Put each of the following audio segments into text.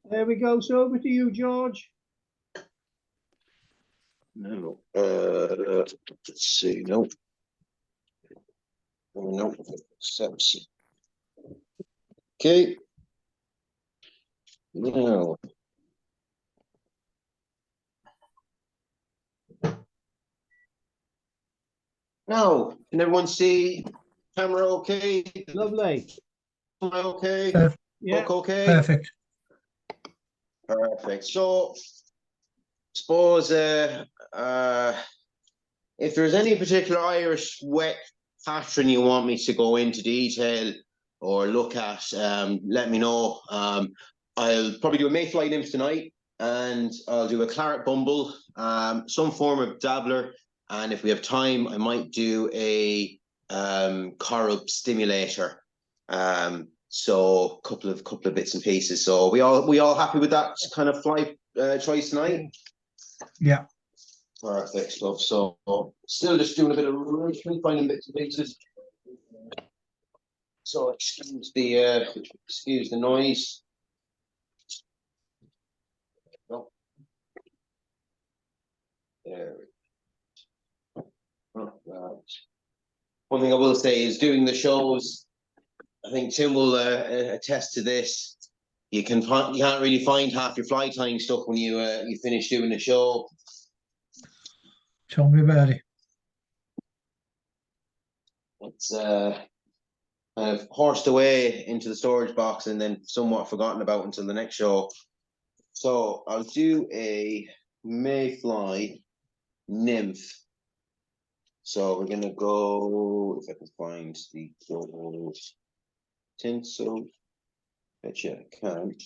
There we go. So over to you, George. No. Let's see. No. No. Accepts. Okay. Now. Now, can everyone see camera okay? Lovely. Okay. Yeah. Look okay. Perfect. Perfect. So, suppose if there's any particular Irish wet pattern you want me to go into detail or look at, let me know. I'll probably do a Mayfly nymph tonight, and I'll do a Claret Bumble, some form of dabbler, and if we have time, I might do a Corrib Stimmulator. So couple of bits and pieces. So we all happy with that kind of fly choice tonight? Yeah. Perfect stuff. So still just doing a bit of finding bits and pieces. So excuse the noise. Oh. There we go. Oh, one thing I will say is doing the shows, I think Tim will attest to this. You can't really find half your fly tying stuff when you finish doing the show. Tell me about it. It's kind of horsed away into the storage box and then somewhat forgotten about until the next show. So I'll do a Mayfly nymph. So we're gonna go, if I can find the gold tinsel. Bet you I can't.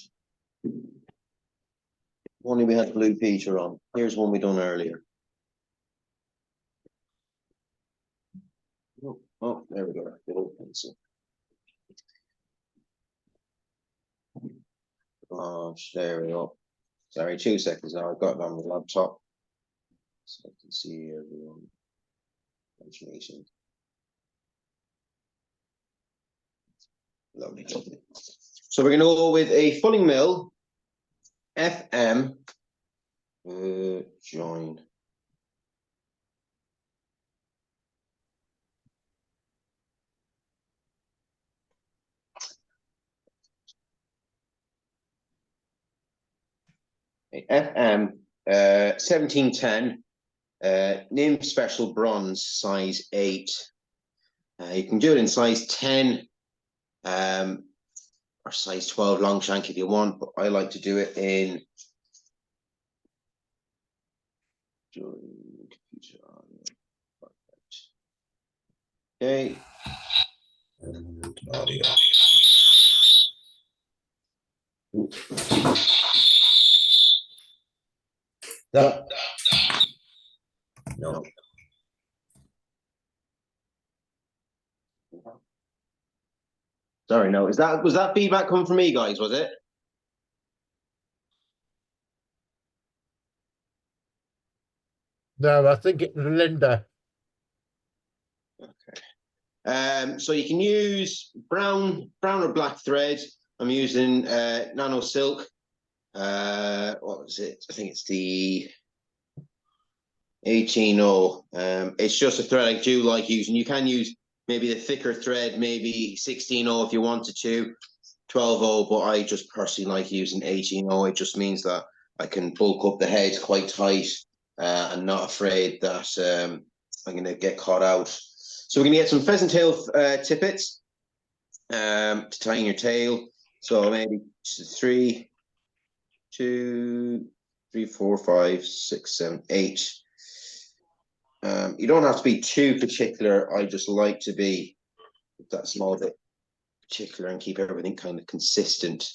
Only we had blue Peter on. Here's one we done earlier. Oh, there we go. Gold pencil. Gosh, there we go. Sorry, 2 seconds now. I've got it on the laptop, so I can see everyone. Information. Lovely. So we're going to go with a fulling mill FM join. FM 1710 nymph special bronze size 8. You can do it in size 10 or size 12 long shank if you want, but I like to do it in okay. And audio. That. No. Sorry, no. Was that feedback coming from me, guys? Was it? No, I think it's Linda. Okay. So you can use brown or black thread. I'm using nano silk. What was it? I think it's the 18-0. It's just a thread I do like using. You can use maybe the thicker thread, maybe 16-0 if you wanted to, 12-0, but I just personally like using 18-0. It just means that I can bulk up the head quite tight and not afraid that I'm going to get caught out. So we're going to get some pheasant tail tippets to tie in your tail. So maybe 3, 2, 3, 4, 5, 6, 7, 8. You don't have to be too particular. I just like to be that small bit particular and keep everything kind of consistent.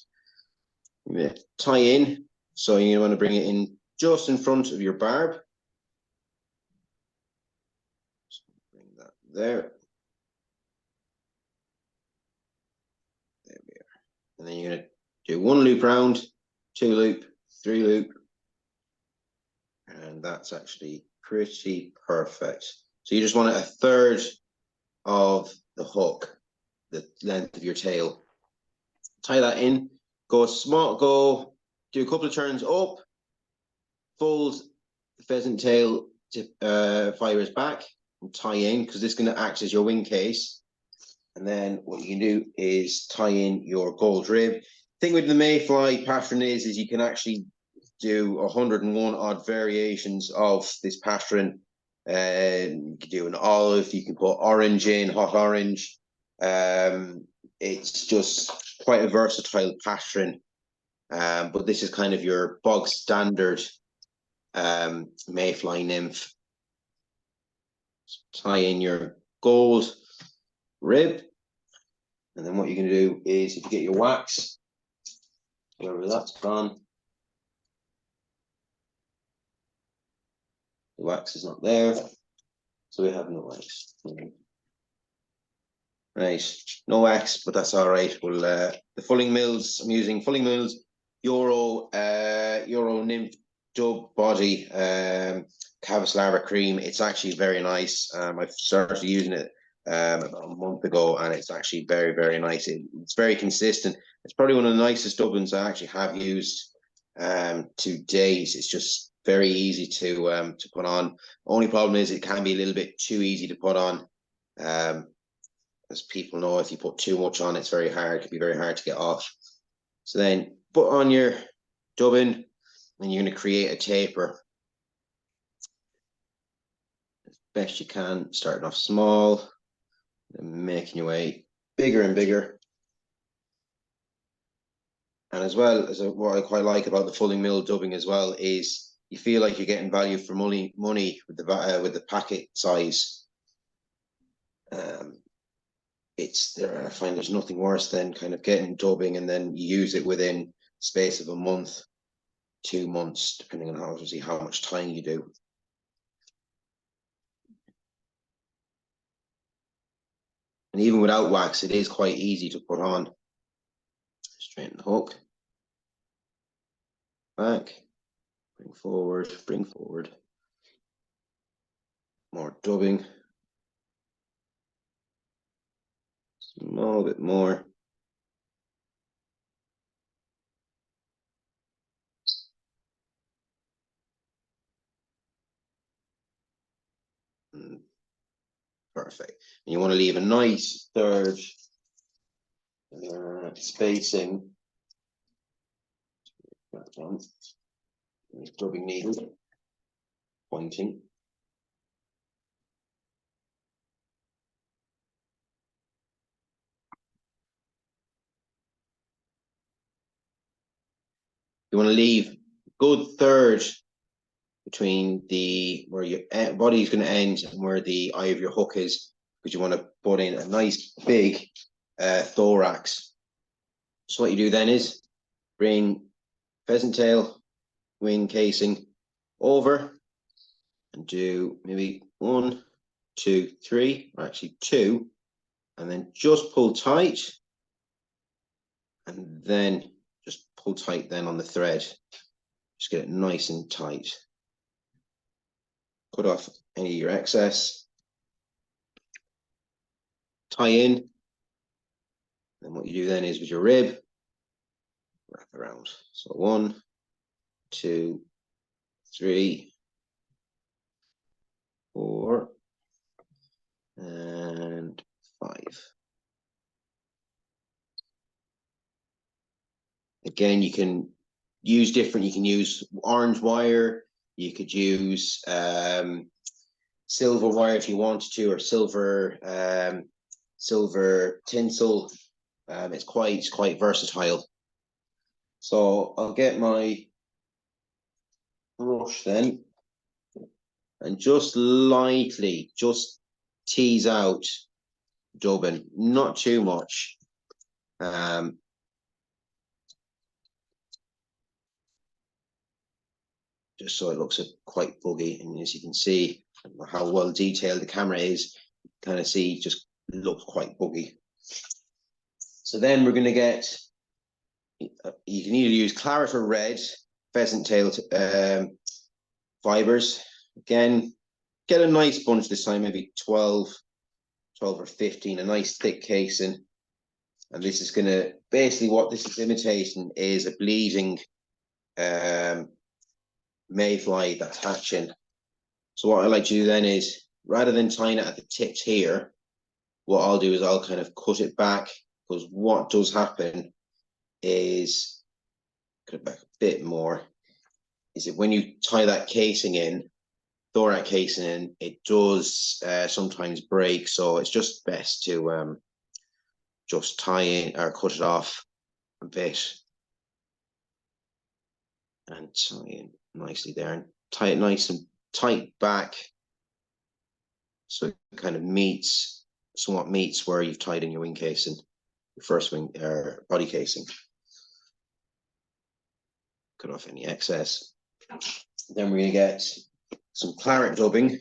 Yeah. Tie in, so you want to bring it in just in front of your barb. So bring that there. There we are. And then you're going to do 1 loop round, 2 loop, 3 loop, and that's actually pretty perfect. So you just want a third of the hook, the length of your tail. Tie that in. Go small. Go do a couple of turns up, fold the pheasant tail fibers back and tie in, because this is going to act as your wing case. And then what you can do is tie in your gold rib. Thing with the Mayfly pattern is you can actually do 101 odd variations of this pattern. You can do an olive, you can put orange in, hot orange. It's just quite a versatile pattern. But this is kind of your bog standard Mayfly nymph. Tie in your gold rib, and then what you can do is, if you get your wax, wherever that's gone, the wax is not there, so we have no wax. Right, no wax, but that's all right. Well, the fulling mills, I'm using fulling mills Euro nymph dub body Cavus cream. It's actually very nice. I've started using it about a month ago, and it's actually very, very nice. It's very consistent. It's probably one of the nicest dubbins I actually have used to date. It's just very easy to put on. Only problem is it can be a little bit too easy to put on. As people know, if you put too much on, it's very hard. It can be very hard to get off. So then put on your dubbin, and you're going to create a taper as best you can, starting off small and making your way bigger and bigger. And as well as what I quite like about the fulling mill dubbing as well is you feel like you're getting value for money with the packet size. I find there's nothing worse than kind of getting dubbing and then you use it within space of a month, 2 months, depending on how much time you do. And even without wax, it is quite easy to put on. Straighten the hook, back, bring forward, more dubbing, small bit more. Perfect. And you want to leave a nice third spacing. Dubbing needle pointing. You want to leave a good third between where your body is going to end and where the eye of your hook is, because you want to put in a nice big thorax. So what you do then is bring pheasant tail wing casing over and do maybe 1, 2, 3, or actually 2, and then just pull tight, and then just pull tight then on the thread. Just get it nice and tight. Cut off any of your excess. Tie in. And what you do then is with your rib, wrap around. So 1, 2, 3, 4, and 5. Again, you can use different. You can use orange wire. You could use silver wire if you wanted to, or silver tinsel. It's quite versatile. So I'll get my brush then, and just lightly tease out dubbing, not too much. Just so it looks quite buggy, and as you can see how well detailed the camera is, you kind of see just looks quite buggy. So then we're going to get, you can either use claret or red pheasant tail fibers. Again, get a nice bunch this time, maybe 12 or 15, a nice thick casing. And this is going to, basically what this is imitating is a bleeding mayfly that's hatching. So what I like to do then is, rather than tying it at the tips here, what I'll do is I'll kind of cut it back, because what does happen is, cut it back a bit more, is that when you tie that casing in, thorax casing in, it does sometimes break. So it's just best to just tie in or cut it off a bit and tie in nicely there, and tie it nice and tight back so it kind of somewhat meets where you've tied in your wing casing, your first wing body casing. Cut off any excess. Then we're going to get some claret dubbing.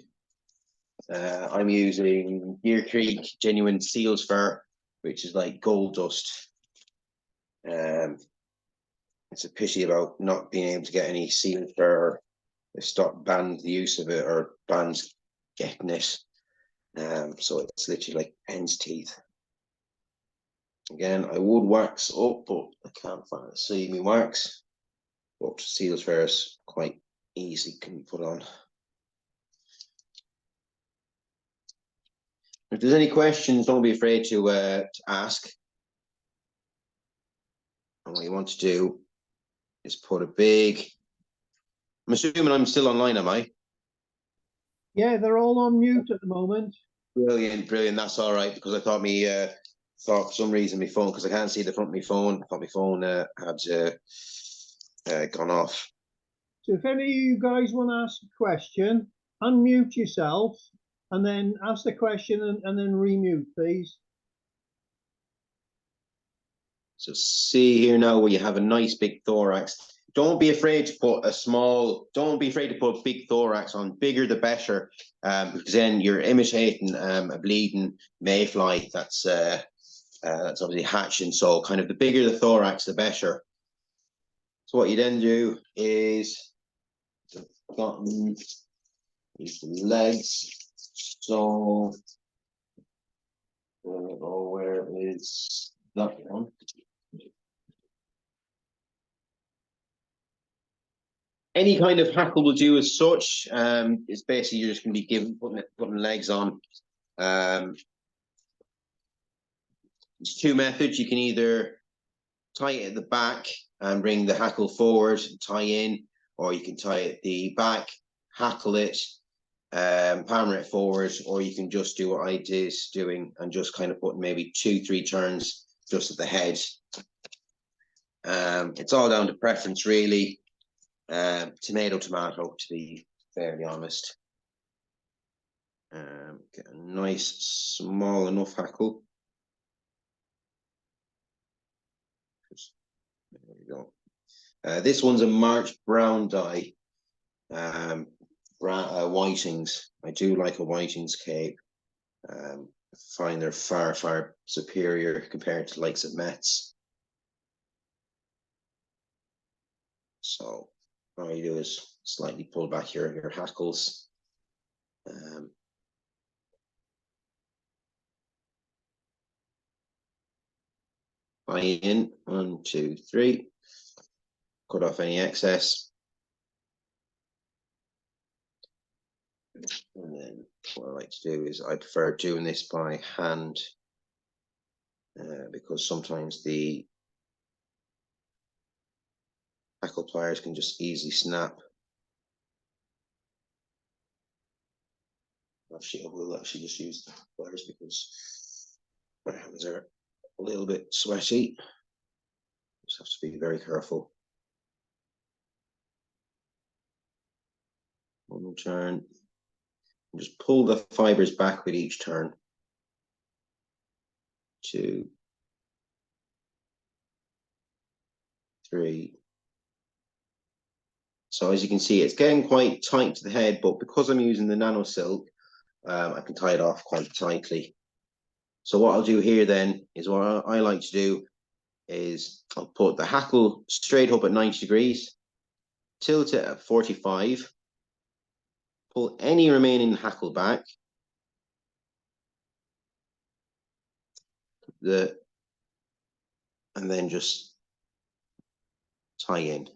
I'm using Deer Creek genuine seals fur, which is like gold dust. It's a pity about not being able to get any seal fur. They banned the use of it, or banned getting it. So it's literally like hen's teeth. Again, I would wax up, but I can't find the seamy wax. But seals fur is quite easy, can put on. If there's any questions, don't be afraid to ask. And what you want to do is put a big. I'm assuming I'm still online, am I? Yeah, they're all on mute at the moment. Brilliant, brilliant. That's all right, because I thought thought for some reason my phone, because I can't see the front of my phone. I thought my phone had gone off. So if any of you guys want to ask a question, unmute yourself and then ask the question and then remute, please. So see here now where you have a nice big thorax. Don't be afraid to put don't be afraid to put big thorax on. Bigger the better, because then you're imitating a bleeding mayfly that's obviously hatching. So kind of the bigger the thorax, the better. So what you then do is the bottom, use the legs. So where is that one? Any kind of hackle will do as such. It's basically you're just going to be putting legs on. There's two methods. You can either tie it at the back and bring the hackle forward, tie in, or you can tie it at the back, hackle it, palmer it forward, or you can just do what I did doing and just kind of put maybe 2-3 turns just at the head. It's all down to preference, really. Tomato, to be fairly honest. Get a nice small enough hackle. There we go. This one's a March brown dye. Whitings. I do like a Whitings cape. I find they're far, far superior compared to likes of Mets. So all you do is slightly pull back your hackles. Tie in 1, 2, 3. Cut off any excess. And then what I like to do is I prefer doing this by hand, because sometimes the hackle pliers can just easily snap. Actually, I will actually just use the pliers because my hands are a little bit sweaty. Just have to be very careful. One turn. And just pull the fibers back with each turn. 2, 3. So as you can see, it's getting quite tight to the head, but because I'm using the nano silk, I can tie it off quite tightly. So what I'll do here then is what I like to do is I'll put the hackle straight up at 90 degrees, tilt it at 45, pull any remaining hackle back, and then just tie in.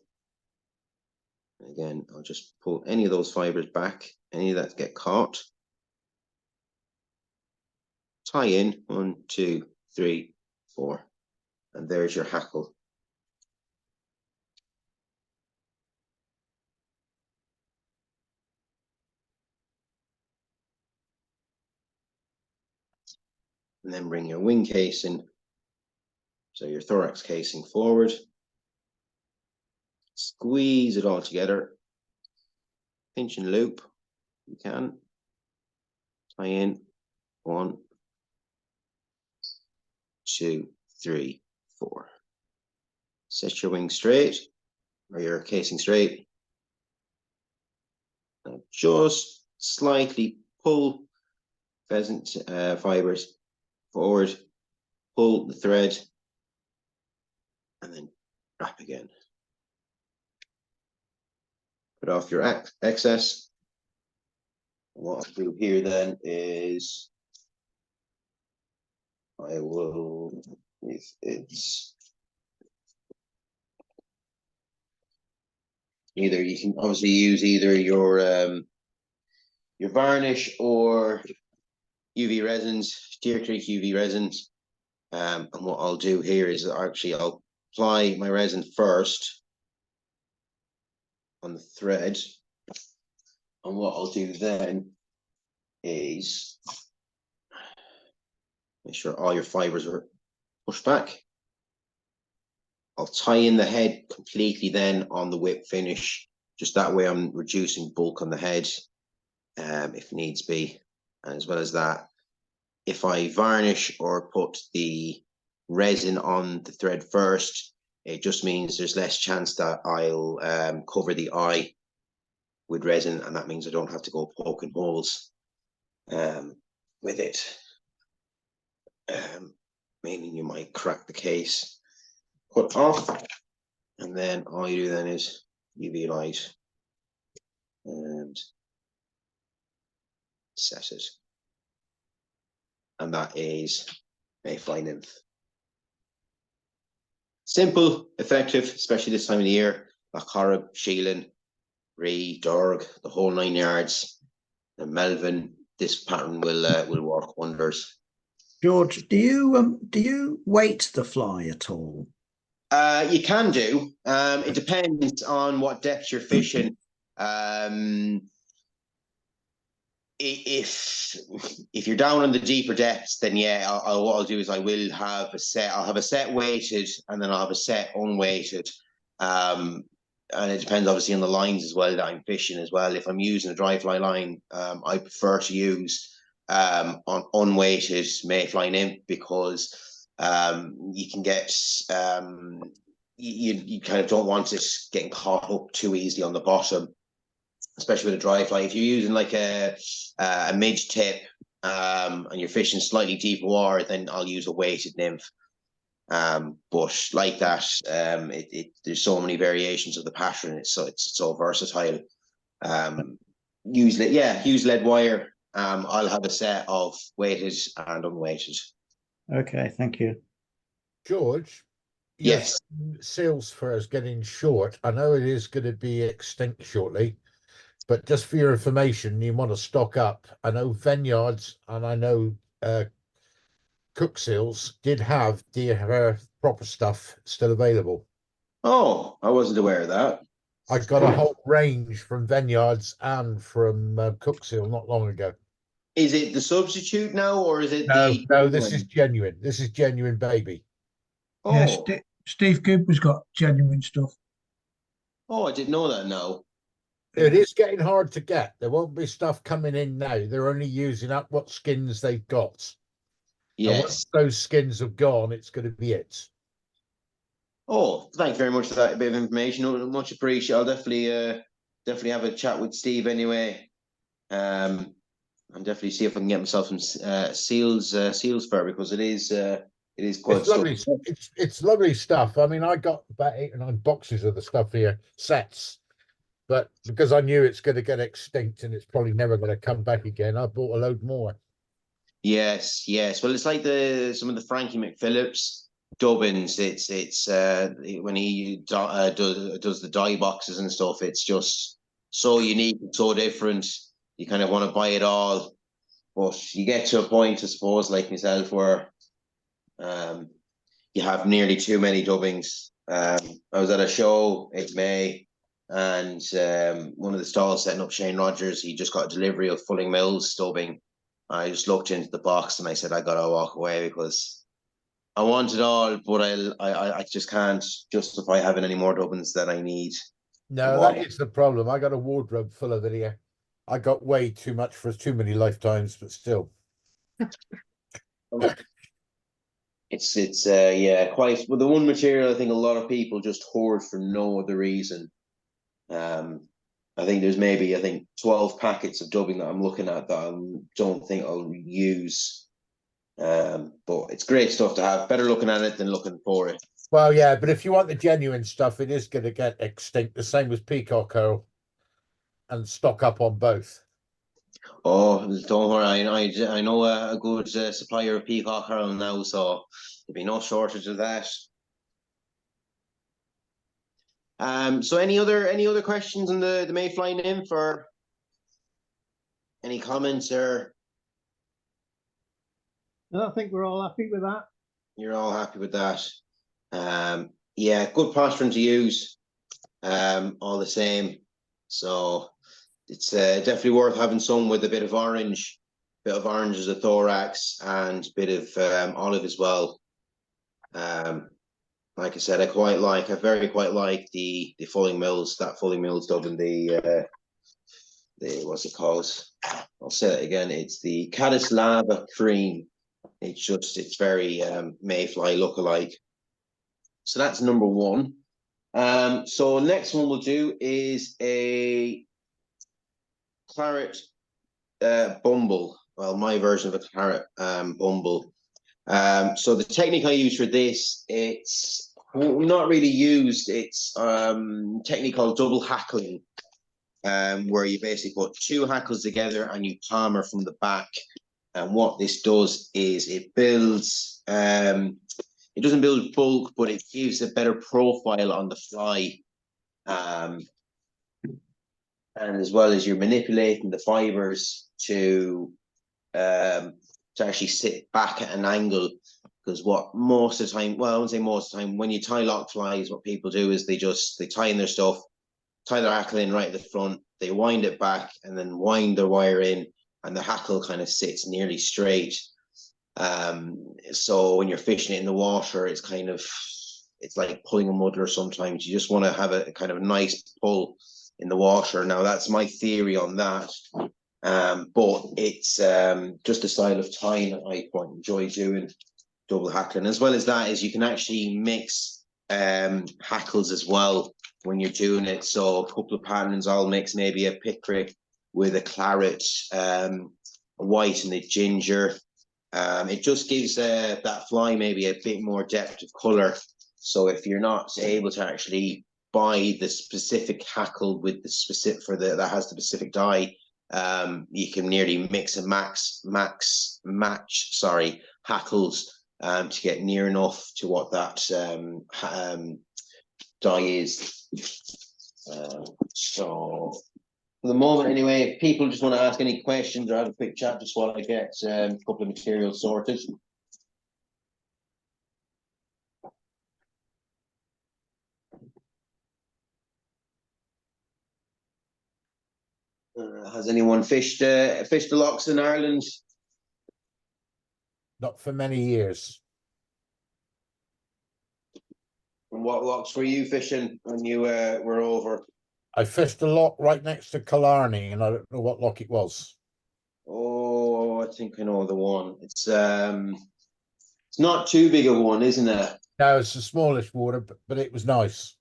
Again, I'll just pull any of those fibers back, any that get caught. Tie in 1, 2, 3, 4, and there's your hackle. And then bring your wing casing, so your thorax casing forward. Squeeze it all together. Pinch and loop, you can. Tie in 1, 2, 3, 4. Set your wing straight, or your casing straight. Now just slightly pull pheasant fibers forward, pull the thread, and then wrap again. Put off your excess. What I'll do here then is I will, if it's either, you can obviously use either your varnish or UV resins, Deer Creek UV resins. And what I'll do here is actually I'll apply my resin first on the thread. And what I'll do then is make sure all your fibers are pushed back. I'll tie in the head completely then on the whip finish. Just that way I'm reducing bulk on the head if needs be. And as well as that, if I varnish or put the resin on the thread first, it just means there's less chance that I'll cover the eye with resin, and that means I don't have to go poking holes with it. Meaning you might crack the case. Put off, and then all you do then is UV light and set it. And that is Mayfly nymph. Simple, effective, especially this time of the year. Loch Corrib, Sheelan, Ree, Dorg, the whole 9 yards. And Melvin, this pattern will work wonders. George, do you weight the fly at all? You can do. It depends on what depth you're fishing. If you're down on the deeper depths, then yeah, what I'll do is I will have a set. I'll have a set weighted, and then I'll have a set unweighted. And it depends obviously on the lines as well that I'm fishing as well. If I'm using a dry fly line, I prefer to use on unweighted Mayfly nymph, because you can get you kind of don't want it getting caught up too easily on the bottom, especially with a dry fly. If you're using like a midge tip and you're fishing slightly deeper water, then I'll use a weighted nymph. But like that, there's so many variations of the pattern. It's so versatile. Use lead wire. I'll have a set of weighted and unweighted. Okay, thank you. George, Yes. seals fur is getting short. I know it is going to be extinct shortly, but just for your information, you want to stock up. I know Vineyards and I know Cook Seals did have the proper stuff still available. Oh, I wasn't aware of that. I got a whole range from Vineyards and from Cook Seal not long ago. Is it the substitute now, or is it No, this is genuine. This is genuine, baby. Oh, Yeah, Steve Cooper's got genuine stuff. oh, I didn't know that. No. It is getting hard to get. There won't be stuff coming in now. They're only using up what skins they've got. And Yes. once those skins have gone, it's going to be it. Oh, thank you very much for that bit of information. Much appreciated. I'll definitely have a chat with Steve anyway. And definitely see if I can get myself some seals fur, because it is quite It's lovely. It's lovely stuff. I mean, I got about 8 or 9 boxes of the stuff here, sets. But because I knew it's going to get extinct and it's probably never going to come back again, I bought a load more. Yes. Well, it's like some of the Frankie McPhillips. dubbins. It's when he does the dye boxes and stuff. It's just so unique and so different. You kind of want to buy it all, but you get to a point, I suppose, like myself, where you have nearly too many dubbings. I was at a show in May, and one of the stalls setting up, Shane Rogers, he just got a delivery of Fulling Mills dubbing. I just looked into the box and I said, I gotta walk away because I want it all, but I just can't justify having any more dubbins that I need. No, Wow. that is the problem. I got a wardrobe full of it here. I got way too much for too many lifetimes, but still. It's yeah, quite. Well, the one material I think a lot of people just hoard for no other reason. I think there's maybe 12 packets of dubbing that I'm looking at that I don't think I'll use. But it's great stuff to have. Better looking at it than looking for it. Well, yeah, but if you want the genuine stuff, it is going to get extinct. The same as peacock herl, and stock up on both. Oh, don't worry. I know a good supplier of peacock herl now, so there'll be no shortage of that. So any other questions on the Mayfly nymph, or any comments, or And I think we're all happy with that. you're all happy with that? Yeah, good postron to use. All the same. So it's definitely worth having some with a bit of orange as a thorax, and a bit of olive as well. Like I said, I very quite like the Fulling Mills, that Fulling Mills dub, and the what's it called? I'll say it again. It's the Caddis Lava Cream. It's very Mayfly lookalike. So that's number one. So next one we'll do is a Claret Bumble. Well, my version of a Claret Bumble. So the technique I use for this, it's not really used. It's technique called double hackling, where you basically put two hackles together and you palmer from the back. And what this does is it builds. It doesn't build bulk, but it gives a better profile on the fly. And as well as you're manipulating the fibers to actually sit back at an angle, because what most of the time, well, I wouldn't say most of the time, when you tie lock flies, what people do is they tie in their stuff, tie their hackle in right at the front, they wind it back and then wind their wire in, and the hackle kind of sits nearly straight. So when you're fishing it in the water, it's like pulling a muddler sometimes. You just want to have a kind of a nice pull in the water. Now that's my theory on that. But it's just a style of tying that I quite enjoy doing, double hackling. As well as that is you can actually mix hackles as well when you're doing it. So a couple of patterns, I'll mix maybe a picric with a claret, a white and a ginger. It just gives that fly maybe a bit more depth of color. So if you're not able to actually buy the specific hackle with the specific that has the specific dye, you can nearly mix and match hackles to get near enough to what that dye is. So for the moment, anyway, if people just want to ask any questions or have a quick chat just while I get a couple of materials sorted. Has anyone fished the lochs in Ireland? Not for many years. And what lochs were you fishing when you were over? I fished a loch right next to Killarney, and I don't know what loch it was. Oh, I think I know the one. It's not too big of a one, isn't it? No, it's the smallest water, but it was nice.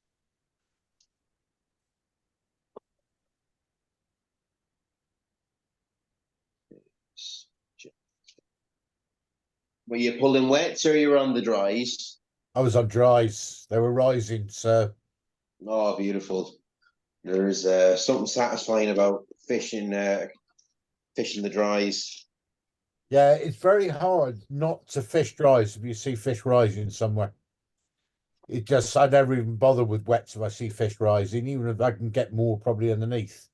Were you pulling wets or you were on the dries? I was on dries. They were rising, so. Oh, beautiful. There's something satisfying about fishing the dries. Yeah, it's very hard not to fish dries if you see fish rising somewhere. It just, I never even bother with wets if I see fish rising, even if I can get more probably underneath.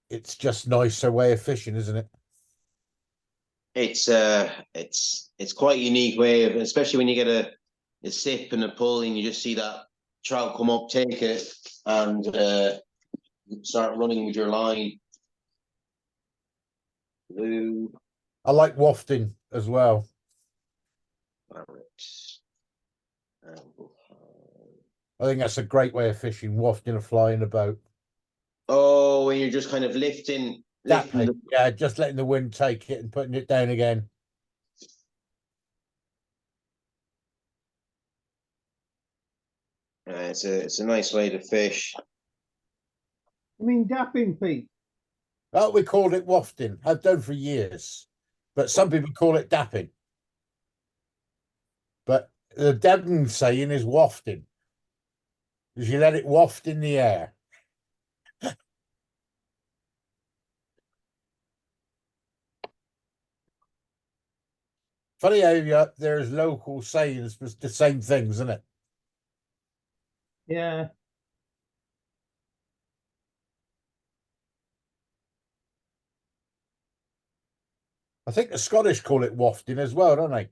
It's just nicer way of fishing, isn't it? It's quite a unique way of, especially when you get a sip and a pull and you just see that trout come up, take it, and start running with your line. Blue, I like wafting as well. Claret, I think that's a great way of fishing, wafting a fly in a boat. oh, and you're just kind of lifting Dapping, the, yeah, just letting the wind take it and putting it down again. it's a nice way to fish. I mean, dapping, Pete. Oh, we called it wafting. I've done for years, but some people call it dapping. But the Devon saying is wafting, because you let it waft in the air. Funny how there's local sayings for the same things, isn't it? Yeah. I think the Scottish call it wafting as well, don't they?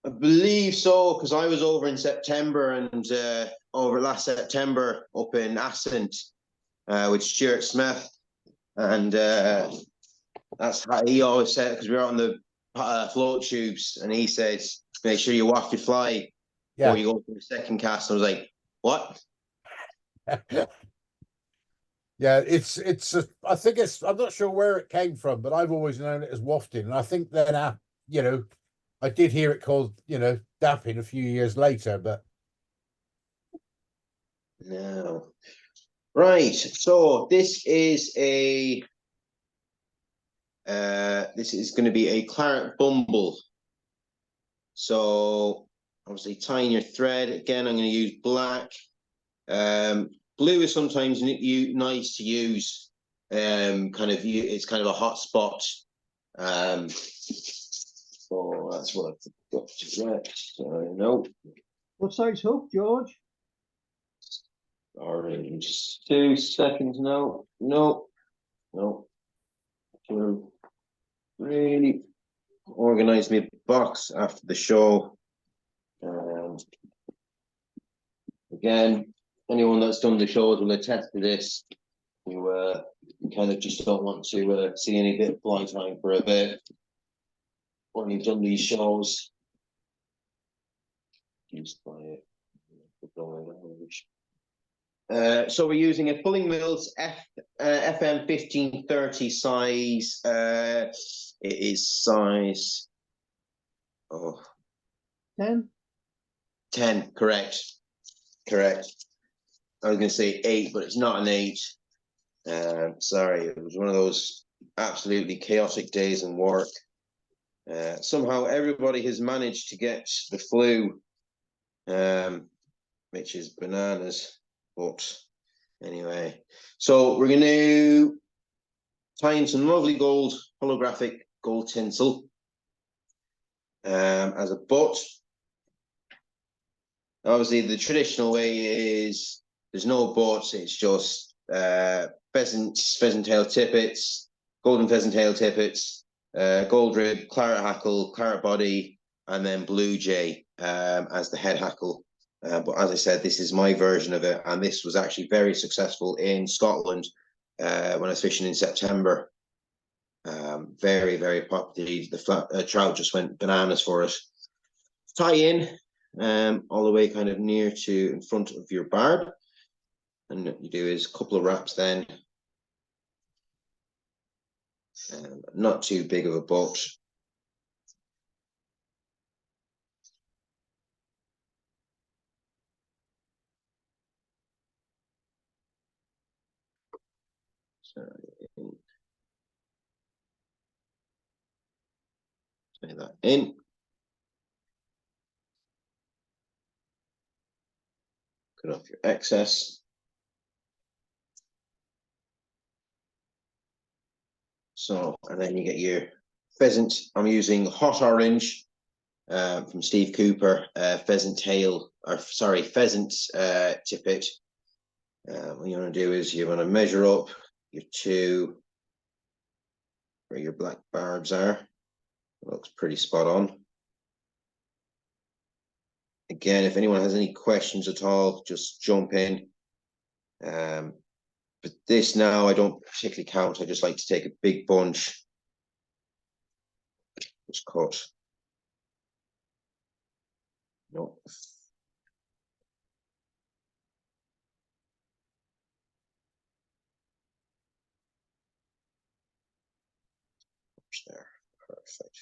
I believe so, because I was over in September and over last September up in Assynt with Stuart Smith, and that's how he always said, because we were on the float tubes, and he said, "Make sure you waft your fly before you go for the second cast." And I was like, "What?" Yeah, I think I'm not sure where it came from, but I've always known it as wafting. And I think then, I did hear it called, dapping a few years later, but. No. Right. So this is going to be a Claret Bumble. So obviously tying your thread again. I'm going to use black. Blue is sometimes nice to use. It's kind of a hot spot. So that's what I've got to get. So no. What size hook, George? Orange. 2 seconds. No. To really organize my box after the show. Again, anyone that's done the shows will attest to this. You kind of just don't want to see any bit of fly time for a bit when you've done these shows. So we're using a Pulling Mills FM 1530 size. It is size 10? 10, correct. I was going to say 8, but it's not an 8. Sorry, it was one of those absolutely chaotic days in work. Somehow everybody has managed to get the flu, which is bananas. But anyway, so we're going to tie in some lovely gold, holographic gold tinsel as a butt. Obviously, the traditional way is there's no butts, it's just pheasant tail tippets, golden pheasant tail tippets, gold rib, claret hackle, claret body, and then blue jay as the head hackle. But as I said, this is my version of it, and this was actually very successful in Scotland when I was fishing in September. Very, very popular. The trout just went bananas for it. Tie in all the way kind of near to in front of your barb. And what you do is a couple of wraps then. Not too big of a boat. So tie that in. Cut off your excess. So, and then you get your pheasant. I'm using hot orange from Steve Cooper, pheasant tail, or sorry, pheasant tippet. What you want to do is you want to measure up your two, where your black barbs are. It looks pretty spot on. Again, if anyone has any questions at all, just jump in. But this now, I don't particularly count. I just like to take a big bunch. Just cut. No. There, perfect.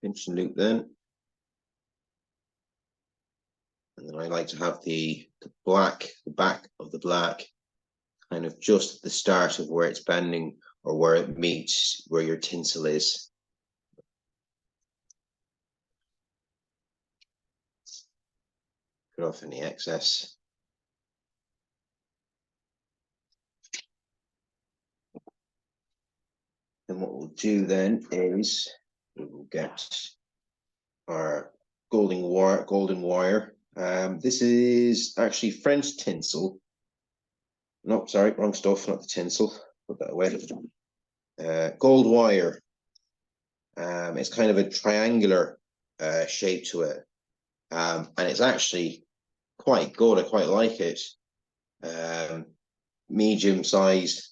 Pinch and loop then. And then I like to have the black, the back of the black, kind of just at the start of where it's bending or where it meets where your tinsel is. Cut off any excess. And what we'll do then is we will get our golden wire. This is actually French tinsel. No, sorry, wrong stuff, not the tinsel. Put that away. Gold wire. It's kind of a triangular shape to it. And it's actually quite good. I quite like it. Medium sized.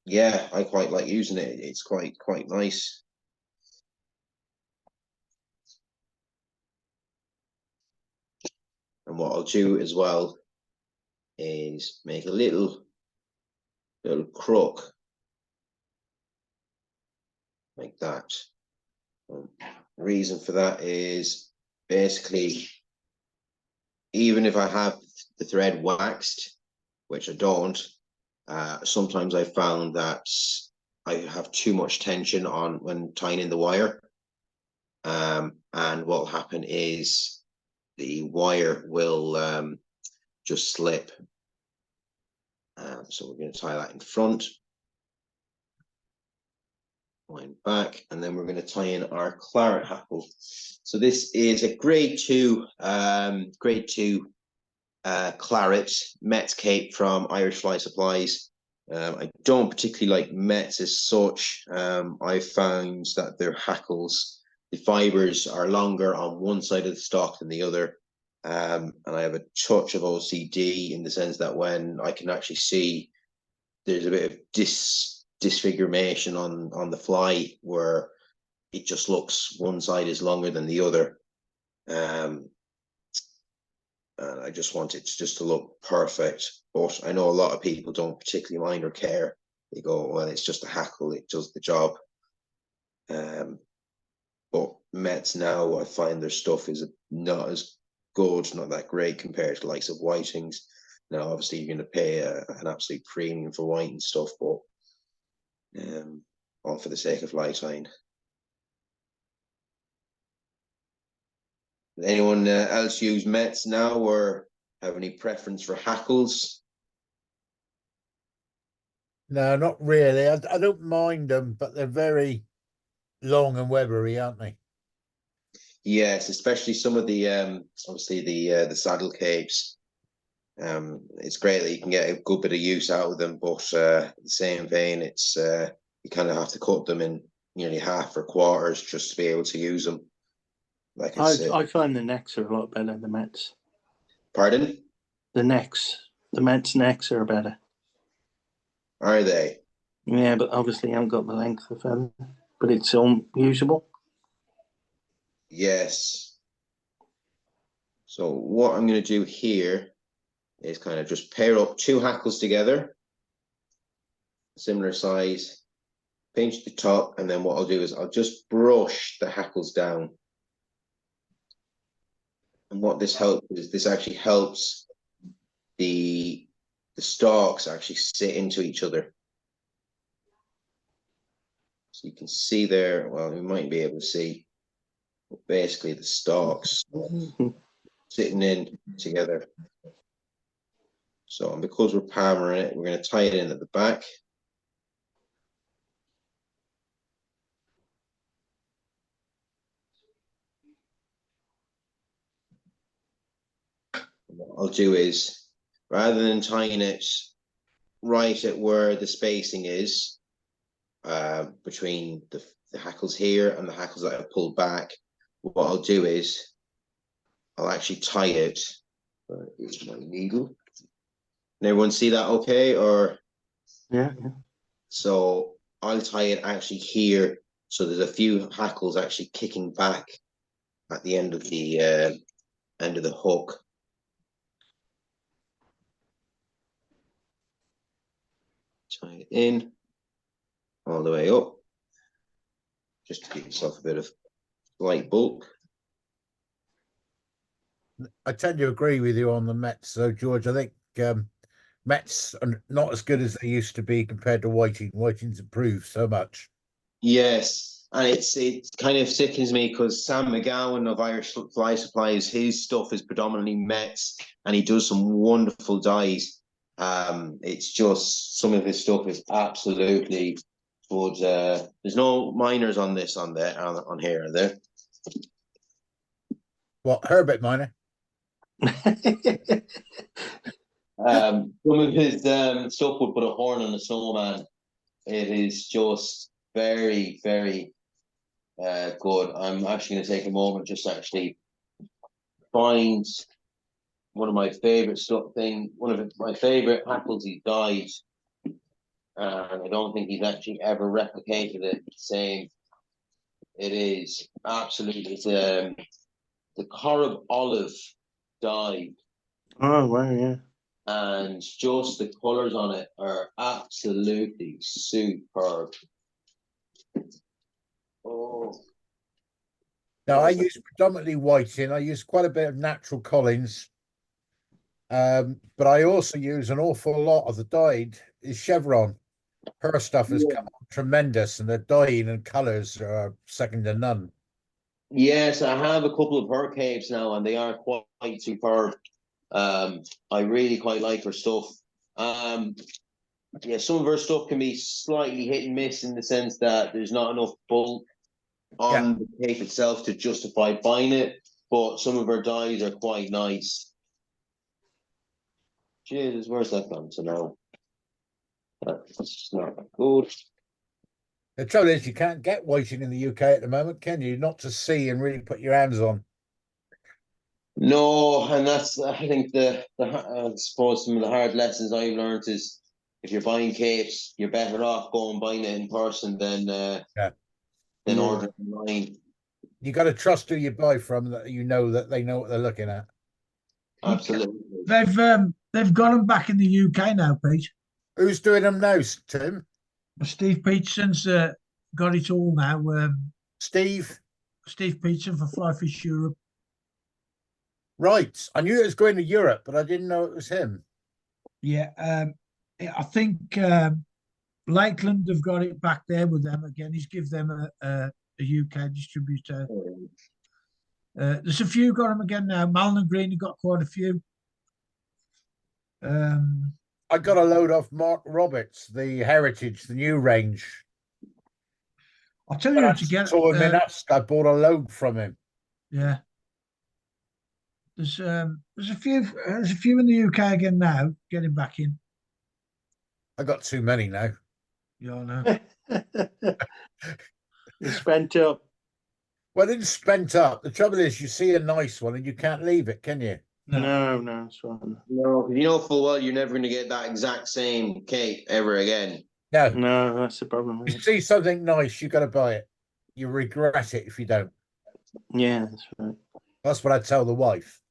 Yeah, I quite like using it. It's quite nice. And what I'll do as well is make a little crook like that. The reason for that is basically, even if I have the thread waxed, which I don't, sometimes I found that I have too much tension on when tying in the wire. And what will happen is the wire will just slip. So we're going to tie that in front, wind back, and then we're going to tie in our claret hackle. So this is a grade 2 claret Metz cape from Irish Fly Supplies. I don't particularly like Metz as such. I found that their hackles, the fibers are longer on one side of the stock than the other. And I have a touch of OCD in the sense that when I can actually see there's a bit of disfiguration on the fly where it just looks one side is longer than the other. And I just want it to look perfect. But I know a lot of people don't particularly mind or care. They go, well, it's just a hackle, it does the job. But Metz now, I find their stuff is not as good, not that great compared to the likes of Whiting's. Now, obviously, you're going to pay an absolute premium for Whiting stuff, but all for the sake of fly tying. Does anyone else use Metz now or have any preference for hackles? No, not really. I don't mind them, but they're very long and webbery, aren't they? Yes, especially some of the obviously the saddle capes. It's great that you can get a good bit of use out of them, but the same vein, it's you kind of have to cut them in nearly half or quarters just to be able to use them. Like I find the necks are a lot better than Metz. Pardon? The Metz necks are better. Are they? Yeah, but obviously I haven't got the length of feather, but it's usable. Yes. So what I'm going to do here is kind of just pair up two hackles together, similar size, pinch the top, and then what I'll do is I'll just brush the hackles down. And what this helps is this actually helps the stalks actually sit into each other. So you can see there, well, you might be able to see basically the stalks sitting in together. So, and because we're palmering it, we're going to tie it in at the back. What I'll do is, rather than tying it right at where the spacing is, between the hackles here and the hackles that I've pulled back, what I'll do is I'll actually tie it. Where is my needle? Can everyone see that okay? Or Yeah. so I'll tie it actually here, so there's a few hackles actually kicking back at the end of the hook. Tie it in all the way up, just to give yourself a bit of light bulk. I tend to agree with you on the Mets, though, George. I think Mets are not as good as they used to be compared to Whiting. Whiting's improved so much. Yes, and it kind of sickens me because Sam McGowan of Irish Fly Supplies, his stuff is predominantly Mets, and he does some wonderful dyes. It's just some of his stuff is absolutely good. There's no minors on this on here, are there? What, Herbert minor? Some of his stuff would put a horn on a snowman. It is just very, very good. I'm actually going to take a moment just to actually find one of my favorite my favorite hackles he dyed, and I don't think he's actually ever replicated it the same. It is absolutely the Corrib Olive dye. Oh, wow, yeah. And just the colors on it are absolutely superb. Oh. Now, I use predominantly Whiting. I use quite a bit of natural Collins. But I also use an awful lot of the dyed is Chevron. Her stuff has come on tremendous, and the dyeing and colours are second to none. Yes, I have a couple of her capes now, and they are quite superb. I really quite like her stuff. Yeah, some of her stuff can be slightly hit and miss in the sense that there's not enough bulk on the cape itself to justify buying it, but some of her dyes are quite nice. Jesus, where's that gone to now? That's not good. The trouble is, you can't get Whiting in the UK at the moment, can you? Not to see and really put your hands on. No, and that's, I think I suppose some of the hard lessons I've learned is if you're buying capes, you're better off going buying it in person than ordering online. You got to trust who you buy from, that you know that they know what they're looking at. Absolutely. They've got them back in the UK now, Pete. Who's doing them now, Tim? Steve Peterson's got it all now. Steve Peterson for Fly Fish Europe. Right. I knew it was going to Europe, but I didn't know it was him. Yeah. I think Lakeland have got it back there with them again. He's give them a UK distributor. There's a few got them again now. Malin Green have got quite a few. I got a load off Mark Roberts, the Heritage, the new range. I'll tell you what to get. I bought a load from him. Yeah. There's a few in the UK again now, getting back in. I got too many now. Yeah, I know. You spent up. Well, it's spent up. The trouble is, you see a nice one and you can't leave it, can you? No, that's right. No, you know full well you're never going to get that exact same cape ever again. No, that's the problem. You see something nice, you got to buy it. You regret it if you don't. Yeah, that's right. That's what I tell the wife.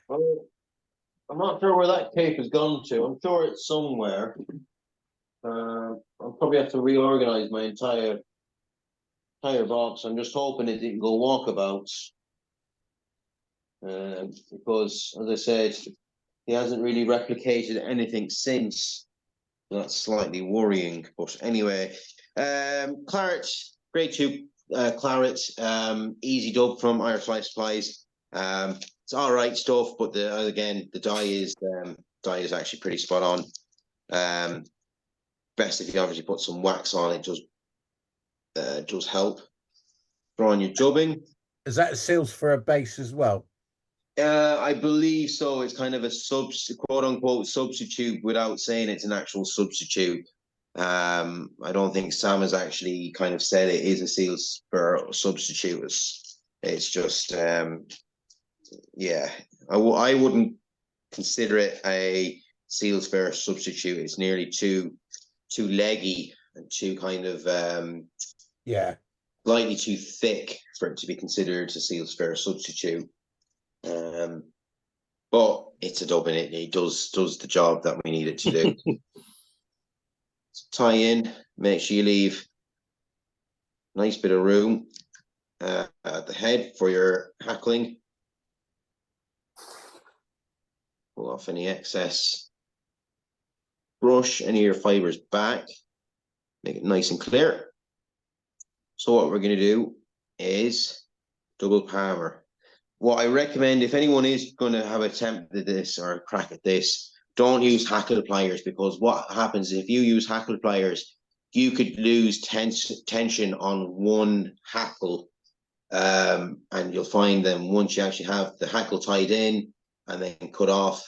Well, I'm not sure where that cape has gone to. I'm sure it's somewhere. I'll probably have to reorganize my entire box. I'm just hoping it didn't go walkabouts. Because, as I said, he hasn't really replicated anything since. That's slightly worrying. But anyway, Claret, great to Claret, easy dub from Irish Life Supplies. It's all right stuff, but the dye is actually pretty spot on. Best if you obviously put some wax on it, does help. Throw on your dubbing. Is that seals for a base as well? I believe so. It's kind of a quote unquote substitute without saying it's an actual substitute. I don't think Sam has actually kind of said it is a seals for substitute. It's just yeah. I wouldn't consider it a seals for substitute. It's nearly too leggy and too kind of yeah, slightly too thick for it to be considered a seals for substitute. But it's a dub in it. It does the job that we need it to do. So tie in, make sure you leave a nice bit of room at the head for your hackling. Pull off any excess. Brush any of your fibers back. Make it nice and clear. So what we're going to do is double palmer. What I recommend, if anyone is going to have a attempt at this or a crack at this, don't use hackle pliers, because what happens if you use hackle pliers, you could lose tension on one hackle, and you'll find them once you actually have the hackle tied in and then cut off,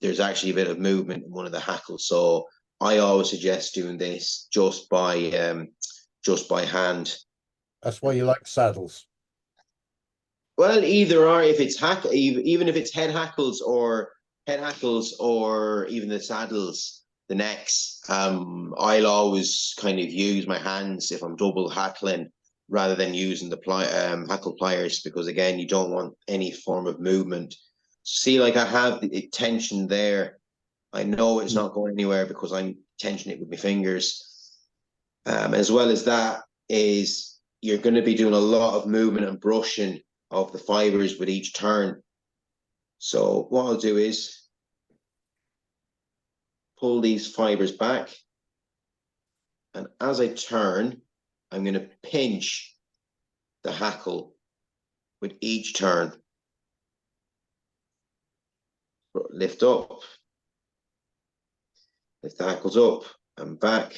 there's actually a bit of movement in one of the hackles. So I always suggest doing this just by hand. that's why you like saddles. Well, either or, if it's even if it's head hackles or even the saddles, the necks, I'll always kind of use my hands if I'm double hackling rather than using the hackle pliers, because again, you don't want any form of movement. See, like I have the tension there. I know it's not going anywhere because I'm tensioning it with my fingers. As well as that is you're going to be doing a lot of movement and brushing of the fibers with each turn. So what I'll do is pull these fibers back, and as I turn, I'm going to pinch the hackle with each turn. Lift up, lift the hackles up and back,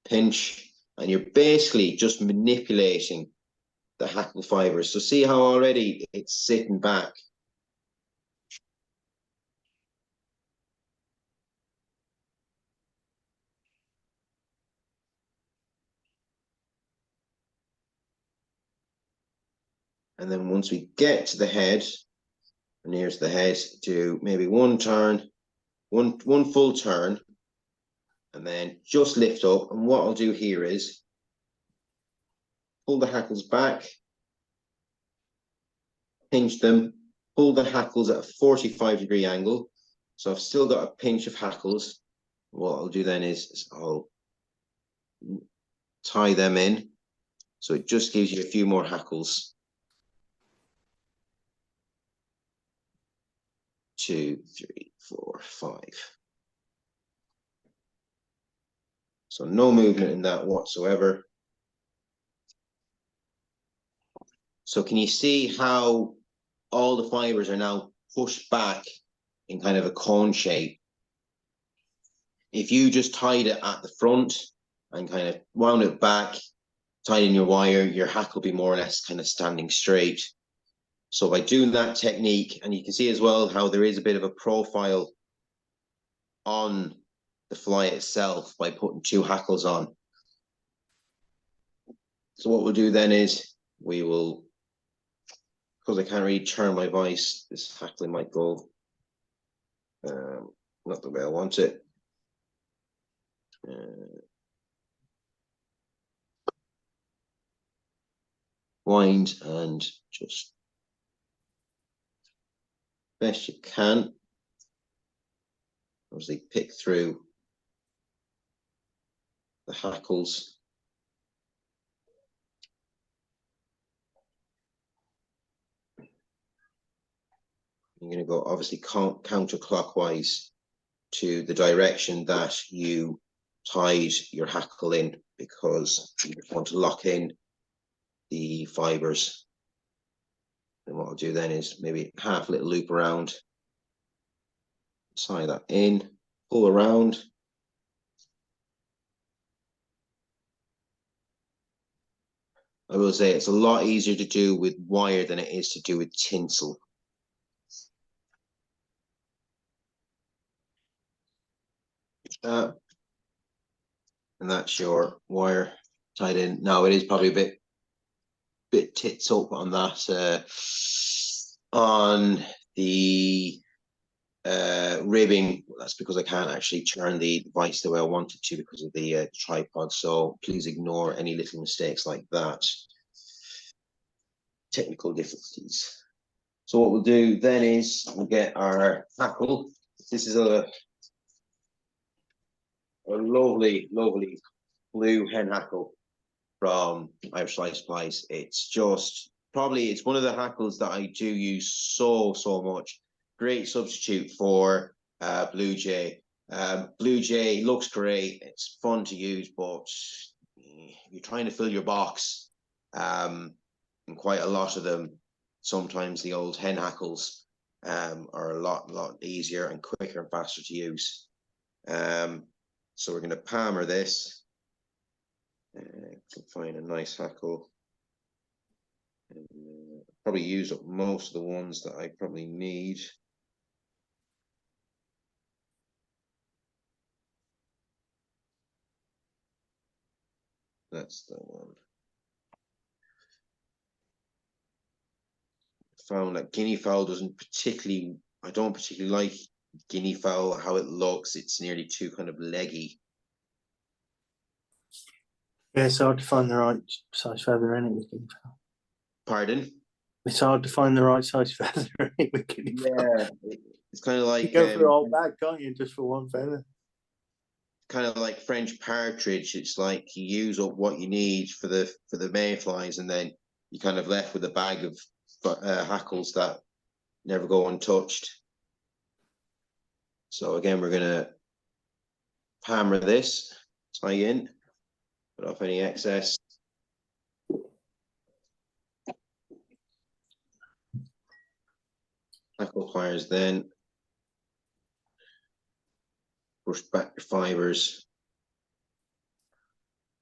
pinch, and you're basically just manipulating the hackle fibers. So see how already it's sitting back. And then once we get to the head, and here's the head, do maybe one turn, one full turn, and then just lift up. And what I'll do here is pull the hackles back, pinch them, pull the hackles at a 45-degree angle. So I've still got a pinch of hackles. What I'll do then is I'll tie them in. So it just gives you a few more hackles. 2, 3, 4, 5. So no movement in that whatsoever. So can you see how all the fibers are now pushed back in kind of a cone shape? If you just tied it at the front and kind of wound it back, tied in your wire, your hack will be more or less kind of standing straight. So by doing that technique, and you can see as well how there is a bit of a profile on the fly itself by putting 2 hackles on. So what we'll do then is we will, because I can't really turn my vise, this hackling might go not the way I want it. Wind and just best you can. Obviously pick through the hackles. You're going to go obviously counterclockwise to the direction that you tied your hackle in, because you just want to lock in the fibers. And what I'll do then is maybe half a little loop around, tie that in, pull around. I will say it's a lot easier to do with wire than it is to do with tinsel. And that's your wire tied in. Now it is probably a bit tits up on that, on the ribbing. That's because I can't actually turn the device the way I want it to because of the tripod, so please ignore any little mistakes like that. Technical difficulties. So what we'll do then is we'll get our hackle. This is a lovely blue hen hackle from Irish Life Supplies. It's just it's one of the hackles that I do use so much. Great substitute for Blue Jay. Blue Jay looks great, it's fun to use, but you're trying to fill your box, and quite a lot of them, sometimes the old hen hackles are a lot easier and quicker and faster to use. So we're going to palmer this. Find a nice hackle. And, probably use up most of the ones that I probably need. That's the one. Found that guinea fowl doesn't particularly, I don't particularly like guinea fowl, how it looks. It's nearly too kind of leggy. Yeah, it's hard to find the right size feather in it with guinea fowl. Pardon? It's hard to find the right size feather in it with guinea fowl. Yeah, it's kind of like You go for a whole bag, can't you, just for one feather? Kind of like French partridge. It's like you use up what you need for the mayflies, and then you kind of left with a bag of hackles that never go untouched. So again, we're gonna hammer this, tie in, put off any excess. Hackle pliers, then brush back your fibers.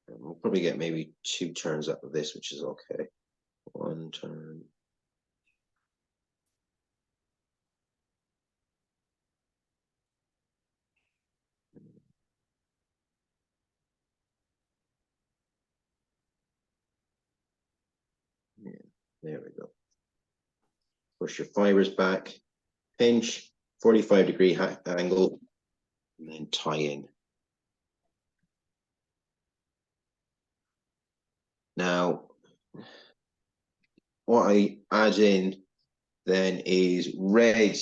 And we'll probably get maybe 2 turns out of this, which is okay. 1 turn. Yeah, there we go. Push your fibers back, pinch, 45-degree angle, and then tie in. Now, what I add in then is red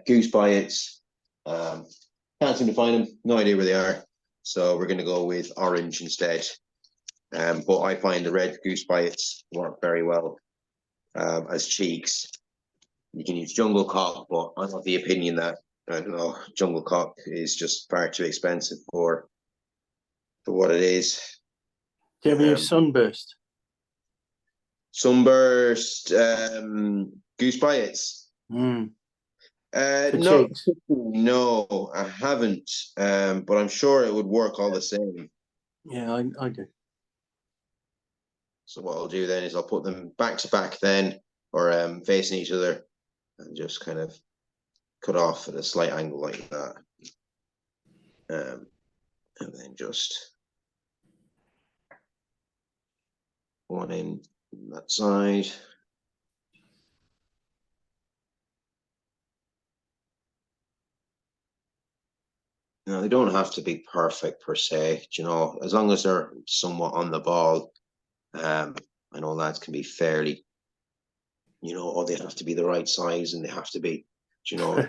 goose biots. Can't seem to find them, no idea where they are. So we're going to go with orange instead. But I find the red goose biots work very well as cheeks. You can use jungle cock, but I'm of the opinion that, I don't know, jungle cock is just far too expensive for what it is. Do you ever use sunburst? Sunburst, goose biots. No, no, I haven't. But I'm sure it would work all the same. Yeah, I do. So what I'll do then is I'll put them back to back then, or facing each other, and just kind of cut off at a slight angle like that. And then just one in that side. Now, they don't have to be perfect per se, you know, as long as they're somewhat on the ball. I know lads can be fairly, you know, or they have to be the right size, and they have to be, you know,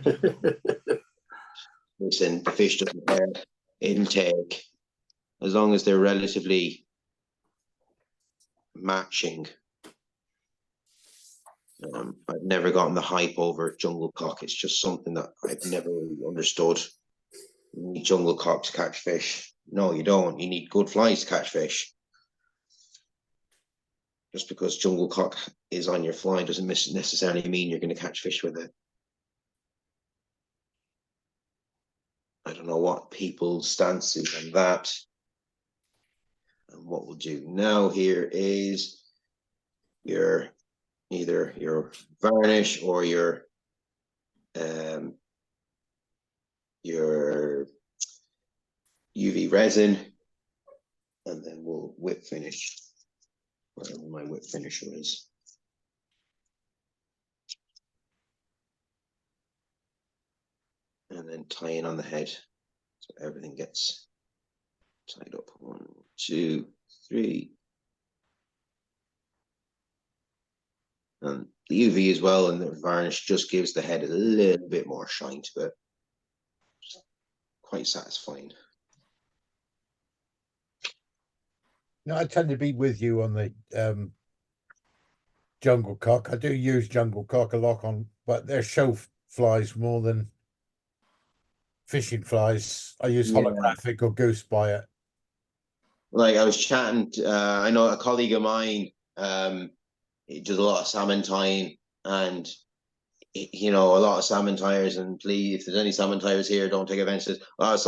listen, the fish doesn't care, intake, as long as they're relatively matching. I've never gotten the hype over jungle cock. It's just something that I've never really understood. You need jungle cock to catch fish. No, you don't. You need good flies to catch fish. Just because jungle cock is on your fly doesn't necessarily mean you're going to catch fish with it. I don't know what people's stance is on that. And what we'll do now here is either your varnish or your UV resin, and then we'll whip finish whatever my whip finisher is. And then tie in on the head so everything gets tied up. 1, 2, 3. And the UV as well, and the varnish just gives the head a little bit more shine to it. Quite satisfying. No, I tend to be with you on the jungle cock. I do use jungle cock a lot on, but they're show flies more than fishing flies. I use holographic or goose by it. Like I was chatting, I know a colleague of mine, he does a lot of salmon tying, and you know, a lot of salmon tires. And please, if there's any salmon tires here, don't take offense to this. A lot of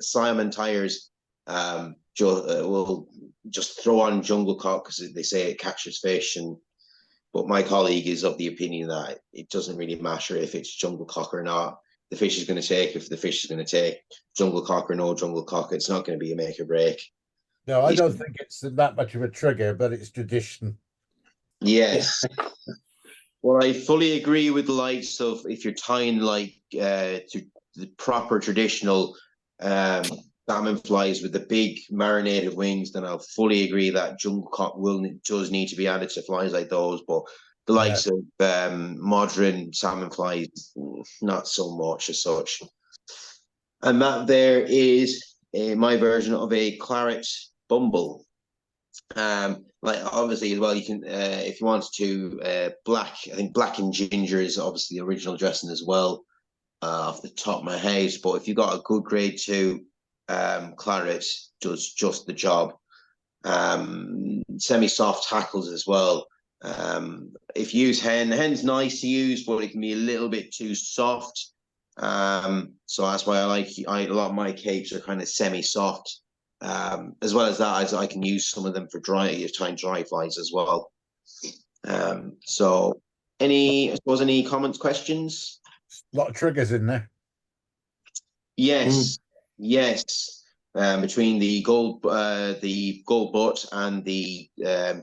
salmon tires will just throw on jungle cock because they say it catches fish. But my colleague is of the opinion that it doesn't really matter if it's jungle cock or not. The fish is going to take if the fish is going to take, jungle cock or no jungle cock. It's not going to be a make or break. No, I don't think it's that much of a trigger, but it's tradition. Yes. Well, I fully agree with the likes of if you're tying like to the proper traditional salmon flies with the big marinated wings, then I'll fully agree that jungle cock does need to be added to flies like those. But the likes of modern salmon flies, not so much as such. And that there is my version of a Claret Bumble. Like obviously as well, you can if you want to black. I think black and ginger is obviously the original dressing as well, off the top of my head. But if you got a good grade 2 claret, does just the job. Semi-soft hackles as well. If you use hen's nice to use, but it can be a little bit too soft. So that's why a lot of my capes are kind of semi-soft. As well as that, I can use some of them for dry flies as well. So any comments, questions? A lot of triggers in there. Yes. Between the gold butt and the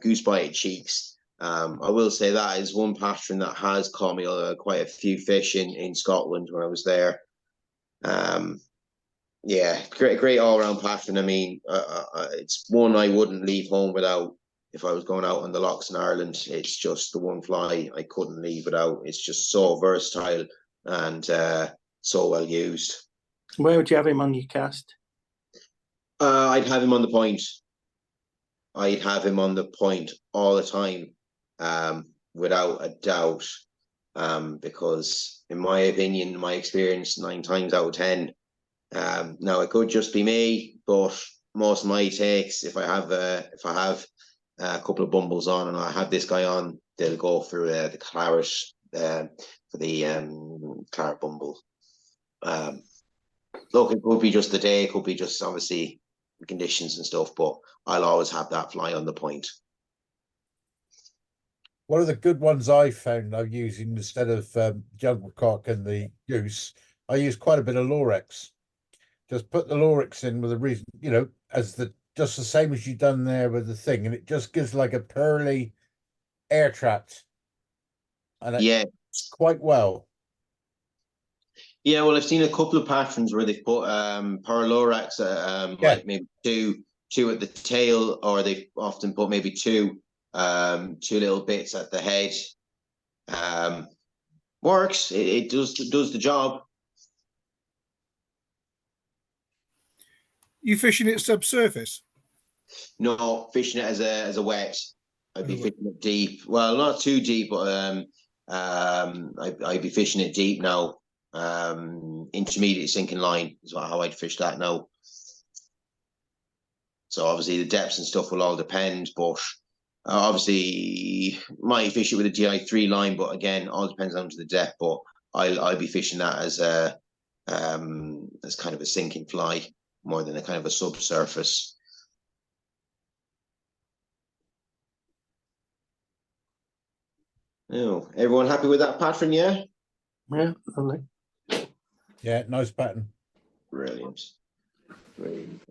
goose bite cheeks, I will say that is one pattern that has caught me quite a few fish in Scotland when I was there. Yeah, great all-round pattern. I mean, it's one I wouldn't leave home without if I was going out on the lochs in Ireland. It's just the one fly I couldn't leave without. It's just so versatile and so well used. Where would you have him on your cast? I'd have him on the point. I'd have him on the point all the time, without a doubt. Because in my opinion, my experience, 9 times out of 10. Now it could just be me, but most of my takes, if I have a couple of bumbles on and I have this guy on, they'll go for the claret for the Claret Bumble. Look, it could be just the day, it could be just obviously the conditions and stuff, but I'll always have that fly on the point. One of the good ones I found I'm using instead of jungle cock and the goose, I use quite a bit of Lorex. Just put the Lorex in with a reason, you know, just the same as you done there with the thing, and it just gives like a pearly air trapped, and it's quite well. Yeah, well, I've seen a couple of patterns where they've put pearl Lorex, like maybe two at the tail, or they've often put maybe two little bits at the head. Works. It does the job. You fishing it subsurface? No, fishing it as a wet. I'd be fishing it deep. Well, not too deep, but I'd be fishing it deep now. intermediate sinking line is how I'd fish that now. So obviously the depths and stuff will all depend, but obviously might fish it with a GI3 line, but again, all depends on the depth. But I'll be fishing that as kind of a sinking fly more than a kind of a subsurface. Oh, everyone happy with that pattern? Yeah. Yeah, lovely. Yeah, nice pattern. Brilliant. Brilliant.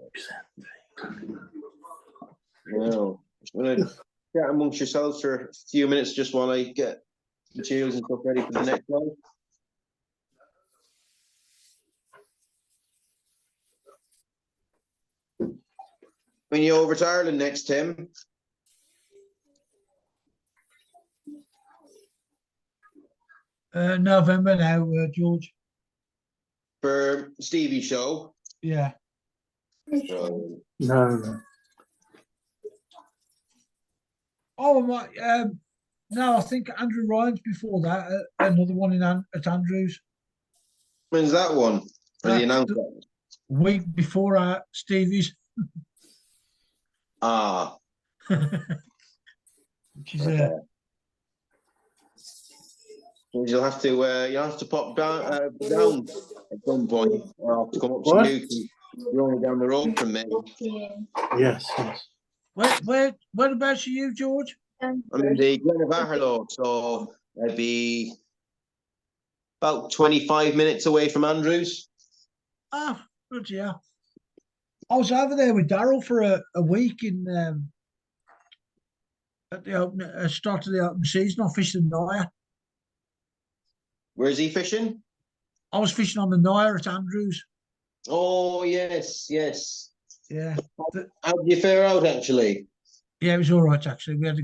Well, I'm gonna chat amongst yourselves for a few minutes just while I get materials and stuff ready for the next one. When you over to Ireland next, Tim? November now, George. For Stevie's show? Yeah. No. Oh, my. No, I think Andrew Ryan's before that. Another one at Andrews. When's that one? Or the That's announcement? Week before Stevie's. Ah. Which is Okay. You'll have to pop down at some point, or I'll have to come up to What? you. You're only down the road from me. Yes. Whereabouts are you, George? I'm in the Glen of Aherlow, so I'd be about 25 minutes away from Andrews. Oh, good, yeah. I was over there with Darryl for a week at the start of the open season. I fished the Nire. Where's he fishing? I was fishing on the Nire at Andrews. Oh, yes. Yeah. How did you fare out, actually? Yeah, it was all right, actually. We had a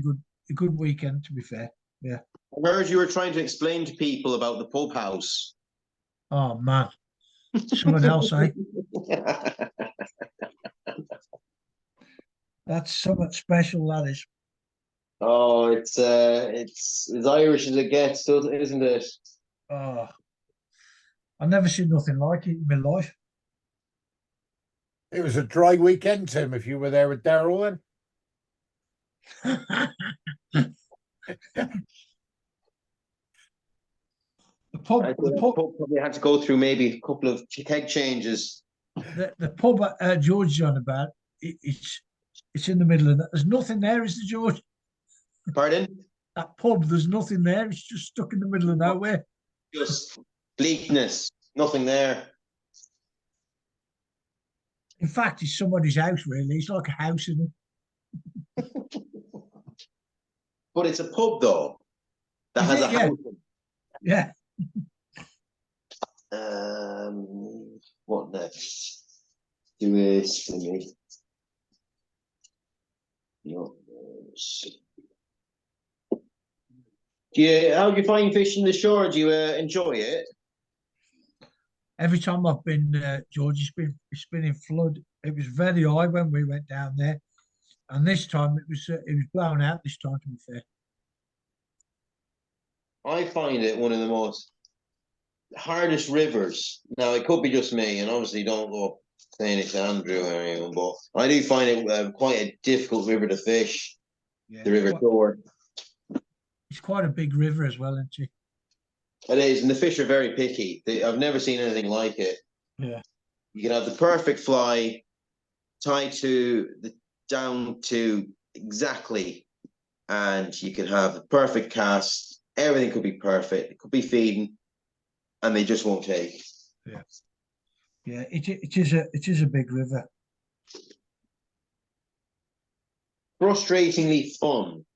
good weekend, to be fair. Yeah. I heard you were trying to explain to people about the pub house. Oh, man. Someone else, eh? That's something special, that is. Oh, it's as Irish as it gets, isn't it? Oh, I've never seen nothing like it in my life. It was a dry weekend, Tim, if you were there with Darryl then. The pub probably had to go through maybe a couple of keg changes. The pub George is on about, it's in the middle of that. There's nothing there, is there, George? Pardon? That pub, there's nothing there. It's just stuck in the middle of nowhere. Just bleakness, nothing there. In fact, it's somebody's house, really. It's like a house, isn't it? But it's a pub, though, that has a house. Yeah. What next? Do is for me. How do you find fishing the shore? Do you enjoy it? Every time I've been, George, it's been in flood. It was very high when we went down there, and this time it was blown out. This time, to be fair, I find it one of the most hardest rivers. Now it could be just me, and obviously don't go saying it to Andrew or anyone, but I do find it quite a difficult river to fish. Yeah, the River Thor. It's quite a big river as well, isn't it? It is, and the fish are very picky. I've never seen anything like it. Yeah. You can have the perfect fly tied down to exactly, and you can have the perfect cast. Everything could be perfect. It could be feeding, and they just won't take. Yeah. Yeah, it is a big river. Frustratingly fun.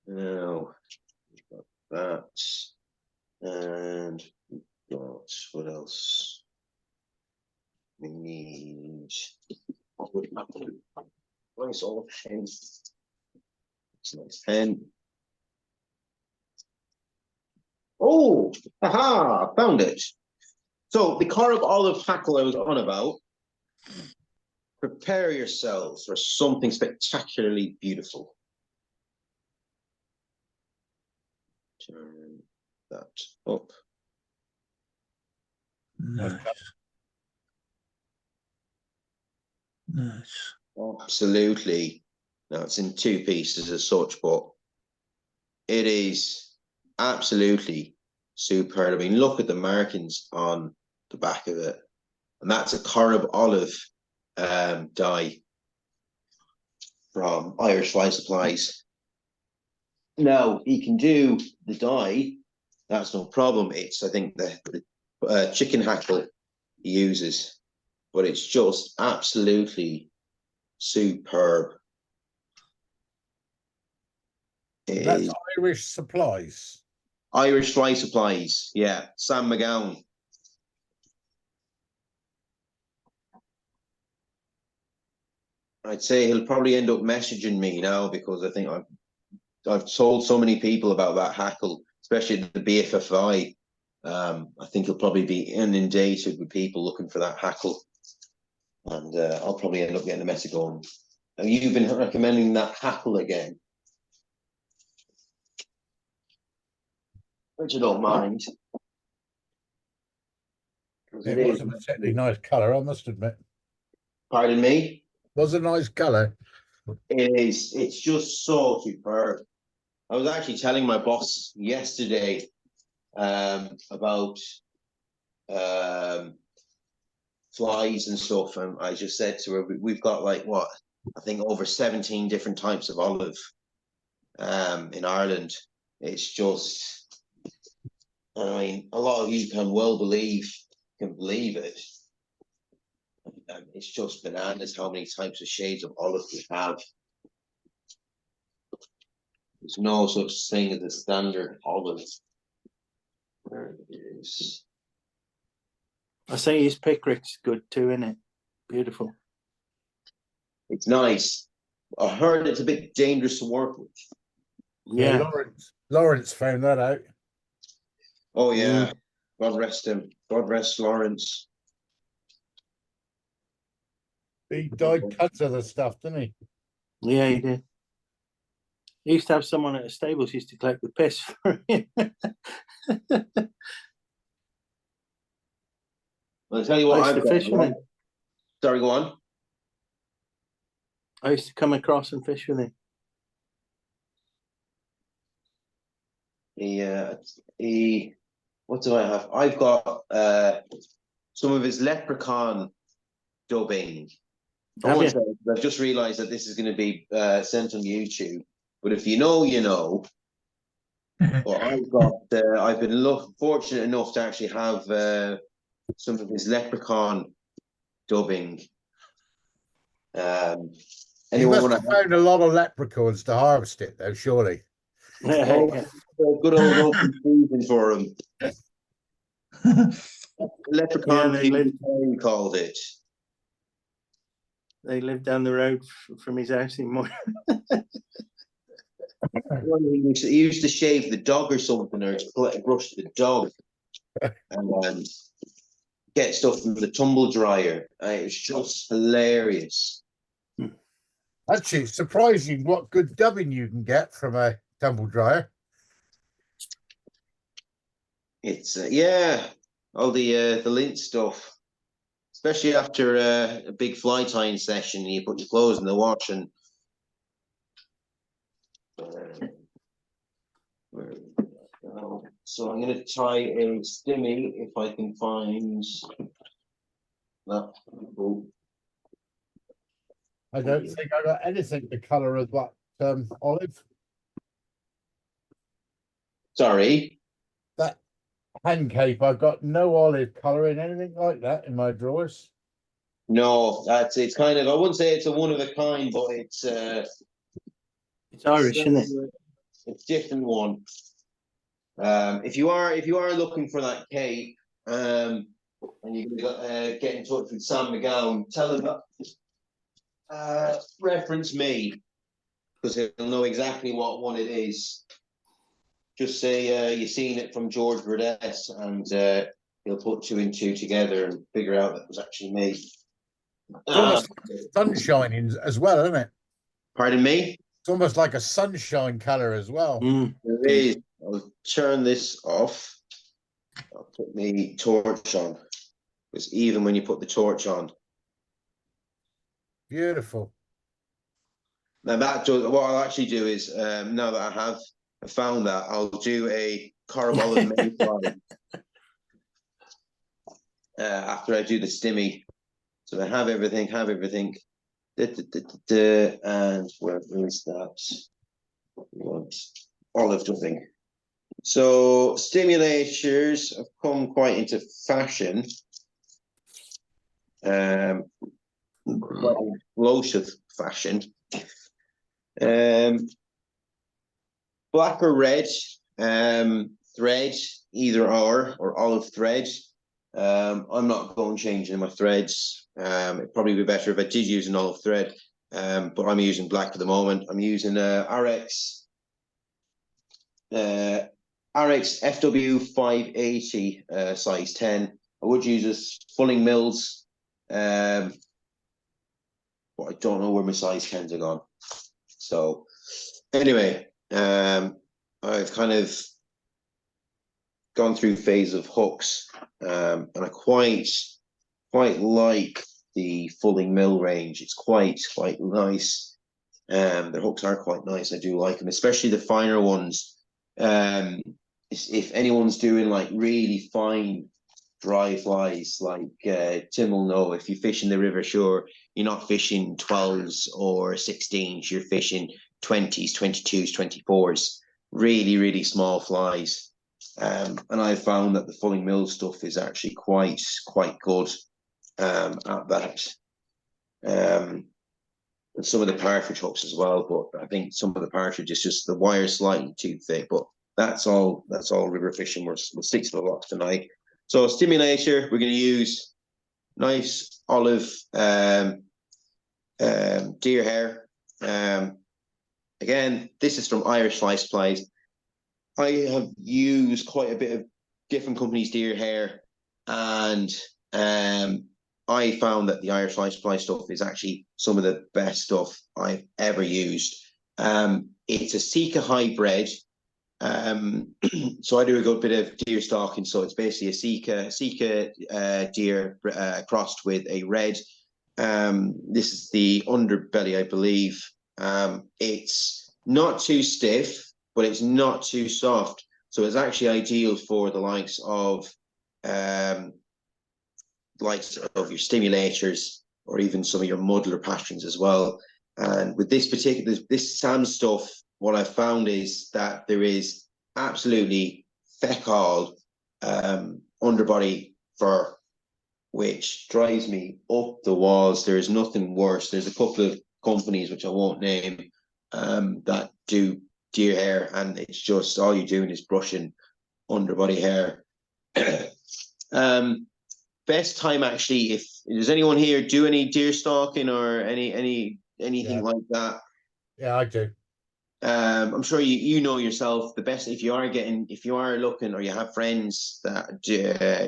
Now, that, and what else? We need nice old pen. It's a nice pen. Oh, aha! Found it. So the Corrib Olive tackle I was on about. Prepare yourselves for something spectacularly beautiful. Turn that up. Nice. Nice. Absolutely. Now it's in two pieces as such, but it is absolutely superb. I mean, look at the markings on the back of it. And that's a Corrib Olive dye from Irish Fly Supplies. Now, he can do the dye. That's no problem. It's, I think, the chicken hackle he uses. But it's just absolutely superb. That's Irish Supplies. Irish Fly Supplies, yeah. Sam McGowan. I'd say he'll probably end up messaging me now because I think I've told so many people about that hackle, especially the BFFI. I think he'll probably be inundated with people looking for that hackle, and I'll probably end up getting a message on. Have you been recommending that hackle again? Which I don't mind. It was a particularly nice colour, I must admit. Pardon me? Was a nice colour. It is. It's just so superb. I was actually telling my boss yesterday about flies and stuff, and I just said to her, we've got like what I think over 17 different types of olive in Ireland. It's just, I mean, a lot of you can believe it. It's just bananas how many types of shades of olive we have. There's no such thing as a standard olive. There it is. I say his picric's good too, isn't it? Beautiful. It's nice. I heard it's a bit dangerous to work with. Yeah. Lawrence found that out. Oh yeah. God rest him. God rest Lawrence. He died tons of the stuff, didn't he? Yeah, he did. He used to have someone at the stables used to collect the piss for him. I'll tell you what, I used to fish with him. Sorry, go on. I used to come across and fish with him. What do I have? I've got some of his leprechaun dubbing. I've just realized that this is going to be sent on YouTube. But if you know, you know. Well, I've been fortunate enough to actually have some of his leprechaun dubbing. He must have found a lot of leprechauns to harvest it, though, surely. Good old open season for him. Leprechaun, he called it. They live down the road from his house in Moore. He used to shave the dog or something, or to brush the dog, and get stuff from the tumble dryer. It was just hilarious. Actually, it's surprising what good dubbing you can get from a tumble dryer. It's all the lint stuff, especially after a big fly tying session. You put your clothes in the wash and. So I'm going to tie a stimmy if I can find that. I don't think I got anything the colour of that olive. Sorry. That hand cape, I've got no olive colour in anything like that in my drawers. No, it's kind of, I wouldn't say it's a one of a kind, but it's Irish, isn't it? It's a different one. If you are looking for that cape, and you're gonna get in touch with Sam McGowan, tell him that reference me, because he'll know exactly what one it is. Just say you've seen it from George Burdess, and he'll put two and two together and figure out that it was actually me. It's almost like sunshine as well, isn't it? Pardon me? It's almost like a sunshine colour as well. It is. I'll turn this off. I'll put my torch on. Because even when you put the torch on, Beautiful. now that does what I'll actually do is now that I found that, I'll do a Corrib Olive Mayfly after I do the stimmy. So I have everything, and where is that? What? Olive dubbing. So stimulators have come quite into fashion. Quite explosive fashion. Black or red thread, either or olive thread. I'm not going changing my threads. It'd probably be better if I did use an olive thread, but I'm using black at the moment. I'm using RX FW 580 size 10. I would use this Fulling Mills, but I don't know where my size 10s are gone. So anyway, I've kind of gone through phase of hooks, and I quite like the Fulling Mill range. It's quite nice. Their hooks are quite nice. I do like them, especially the finer ones. If anyone's doing like really fine dry flies, like Tim will know, if you fish in the river, sure, you're not fishing 12s or 16s, you're fishing 20s, 22s, 24s, really small flies. And I found that the Fulling Mill stuff is actually quite good at that. And some of the partridge hooks as well, but I think some of the partridge is just the wire slightly too thick. But that's all river fishing. We'll stick to the Loch tonight. So stimulator, we're going to use nice olive deer hair. Again, this is from Irish Fly Supplies. I have used quite a bit of different companies' deer hair, and I found that the Irish Fly Supply stuff is actually some of the best stuff I've ever used. It's a Sika hybrid. So I do a good bit of deer stalking. So it's basically a Sika deer crossed with a red. This is the underbelly, I believe. It's not too stiff, but it's not too soft. So it's actually ideal for the likes of your stimulators, or even some of your muddler passions as well. And with this Sam stuff, what I found is that there is absolutely feck all underbody fur, which drives me up the walls. There is nothing worse. There's a couple of companies, which I won't name, that do deer hair, and it's just all you're doing is brushing underbody hair. Best time, actually, if does anyone here do any deer stalking or anything like that? Yeah, I do. I'm sure you know yourself. The best, if you are looking, or you have friends that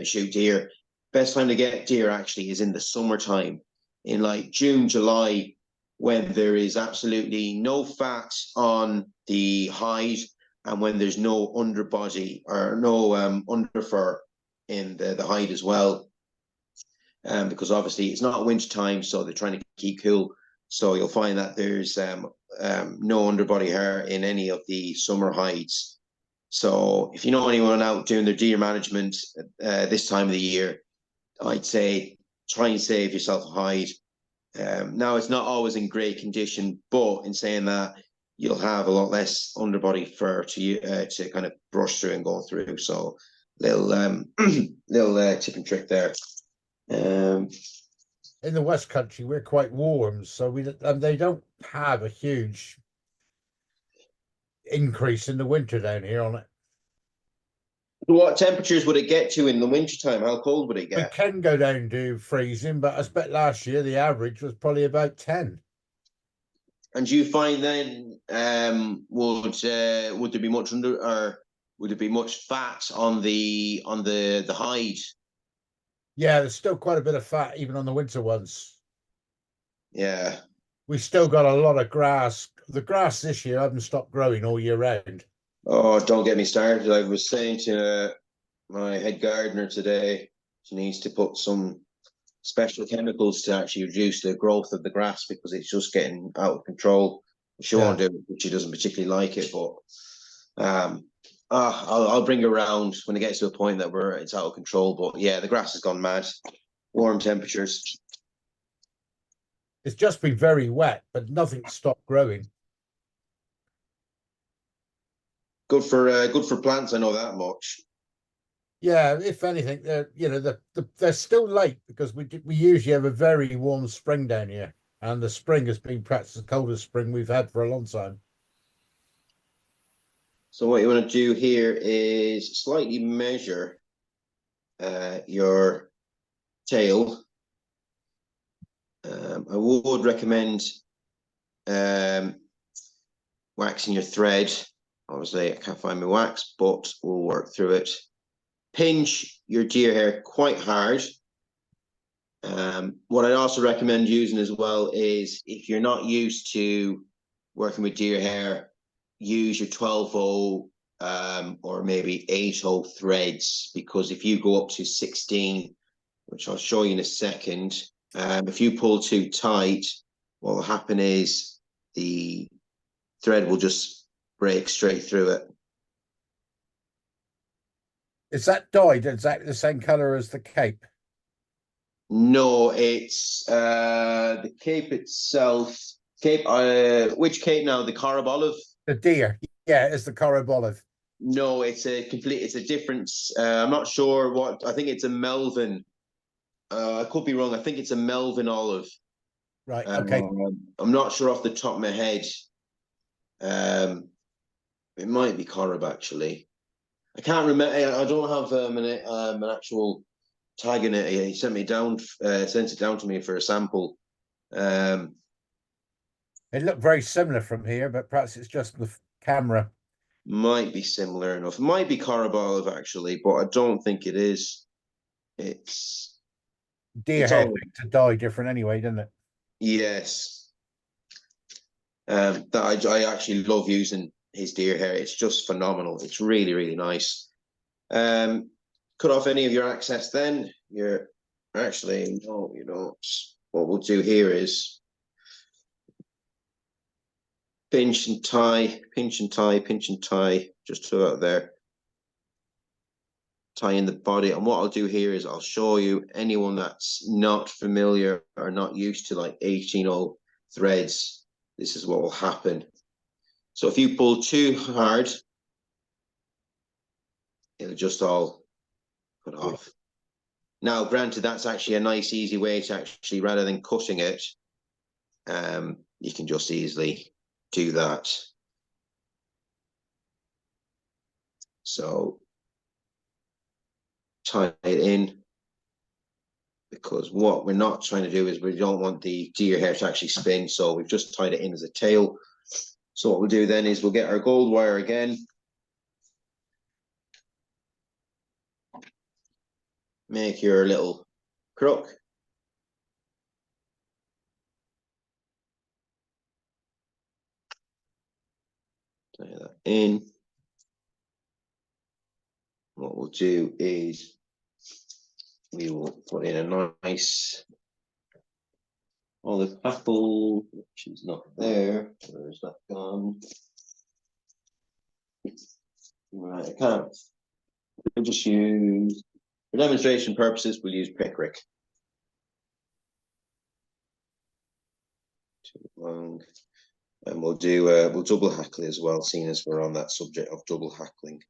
shoot deer, best time to get deer actually is in the summertime, in like June, July, when there is absolutely no fat on the hide, and when there's no underbody or no underfur in the hide as well. Because obviously it's not winter time, so they're trying to keep cool. So you'll find that there's no underbody hair in any of the summer hides. So if you know anyone out doing their deer management this time of the year, I'd say try and save yourself a hide. Now it's not always in great condition, but in saying that, you'll have a lot less underbody fur to kind of brush through and go through. So little tip and trick there. In the West Country, we're quite warm, so they don't have a huge increase in the winter down here on it. What temperatures would it get to in the wintertime? How cold would it get? It can go down to freezing, but I expect last year the average was probably about 10. And do you find then would there be much would there be much fat on the hide? Yeah, there's still quite a bit of fat even on the winter ones. Yeah. We still got a lot of grass. The grass this year hasn't stopped growing all year round. Oh, don't get me started. I was saying to my head gardener today, she needs to put some special chemicals to actually reduce the growth of the grass because it's just getting out of control. She won't do it. She doesn't particularly like it, but I'll bring her around when it gets to a point that it's out of control. But yeah, the grass has gone mad. Warm temperatures. It's just been very wet, but nothing stopped growing. Good for plants. I know that much. Yeah, if anything, they're still late because we usually have a very warm spring down here, and the spring has been perhaps the coldest spring we've had for a long time. So what you want to do here is slightly measure your tail. I would recommend waxing your thread. Obviously, I can't find my wax, but we'll work through it. Pinch your deer hair quite hard. What I'd also recommend using as well is if you're not used to working with deer hair, use your 12-0 or maybe 8-0 threads, because if you go up to 16, which I'll show you in a second, if you pull too tight, what will happen is the thread will just break straight through it. Is that dyed exactly the same color as the cape? No, it's the cape itself. Cape, which cape now? The Corrib Olive? The deer. Yeah, it's the Corrib Olive. No, it's a different. I'm not sure what. I think it's a Melvin. I could be wrong. I think it's a Melvin olive. Right. Okay. I'm not sure off the top of my head. It might be Corrib actually. I can't remember. I don't have an actual tag in it. He sent it down to me for a sample. It looked very similar from here, but perhaps it's just the camera. Might be similar enough. It might be Corrib Olive actually, but I don't think it is. It's deer hair to dye different anyway, doesn't it? Yes. That I actually love using his deer hair. It's just phenomenal. It's really, really nice. Cut off any of your excess then. You're actually, no, you don't. What we'll do here is pinch and tie, pinch and tie, pinch and tie, just two out there. Tie in the body. And what I'll do here is I'll show you anyone that's not familiar or not used to like 18-0 threads. This is what will happen. So if you pull too hard, it'll just all put off. Now, granted, that's actually a nice, easy way to actually, rather than cutting it, you can just easily do that. So tie it in, because what we're not trying to do is we don't want the deer hair to actually spin. So we've just tied it in as a tail. So what we'll do then is we'll get our gold wire again. Make your little crook. Tie that in. What we'll do is we will put in a nice olive apple, which is not there. Where's that gone? Right, I can't. We'll just use, for demonstration purposes, we'll use picric. Too long. And we'll do we'll double hackle as well, seeing as we're on that subject of double hackling.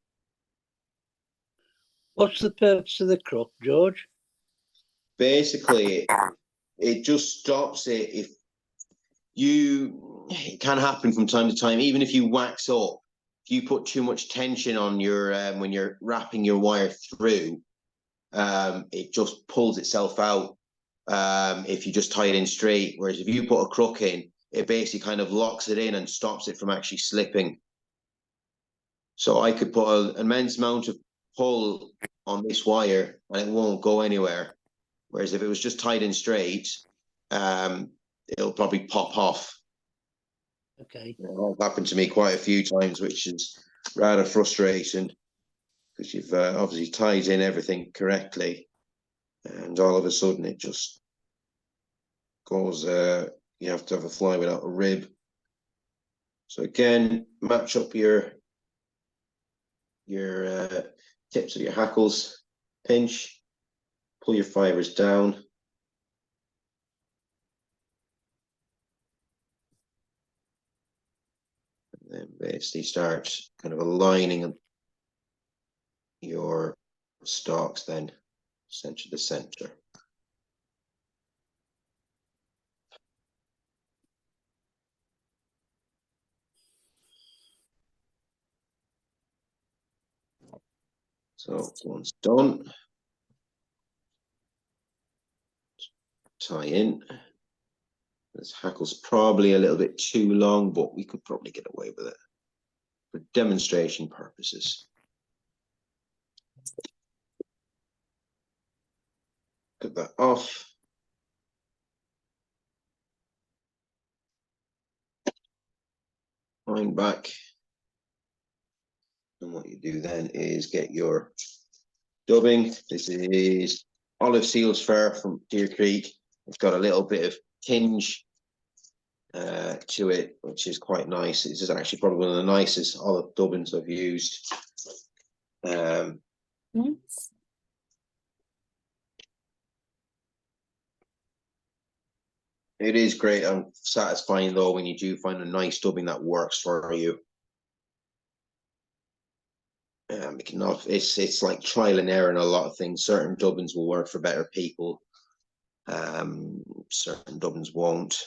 What's the purpose of the crook, George? Basically, it just stops it. If it can happen from time to time, even if you wax up, if you put too much tension on your when you're wrapping your wire through, it just pulls itself out if you just tie it in straight. Whereas if you put a crook in, it basically kind of locks it in and stops it from actually slipping. So I could put an immense amount of pull on this wire and it won't go anywhere. Whereas if it was just tied in straight, it'll probably pop off. Okay. It's happened to me quite a few times, which is rather frustrating because you've obviously tied in everything correctly, and all of a sudden it just goes. You have to have a fly without a rib. So again, match up your tips of your hackles, pinch, pull your fibers down. And then basically start kind of aligning your stalks then center to center. So once done, tie in. This hackle's probably a little bit too long, but we could probably get away with it for demonstration purposes. Cut that off. Wind back. And what you do then is get your dubbing. This is olive seals fur from Deer Creek. It's got a little bit of tinge to it, which is quite nice. This is actually probably one of the nicest olive dubbins I've used. Nice. It is great and satisfying though when you do find a nice dubbing that works for you. It's like trial and error in a lot of things. Certain dubbins will work for better people. Certain dubbins won't.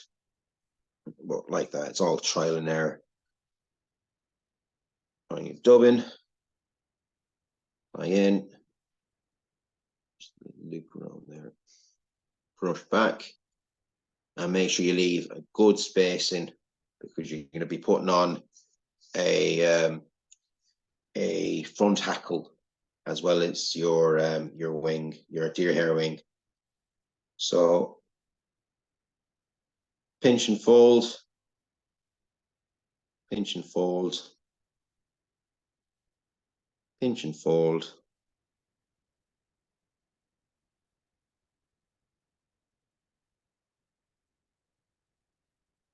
But like that, it's all trial and error. Find your dubbin. Tie in. Just loop around there. Brush back. And make sure you leave a good spacing because you're going to be putting on a front hackle as well as your wing, your deer hair wing. So pinch and fold, pinch and fold, pinch and fold.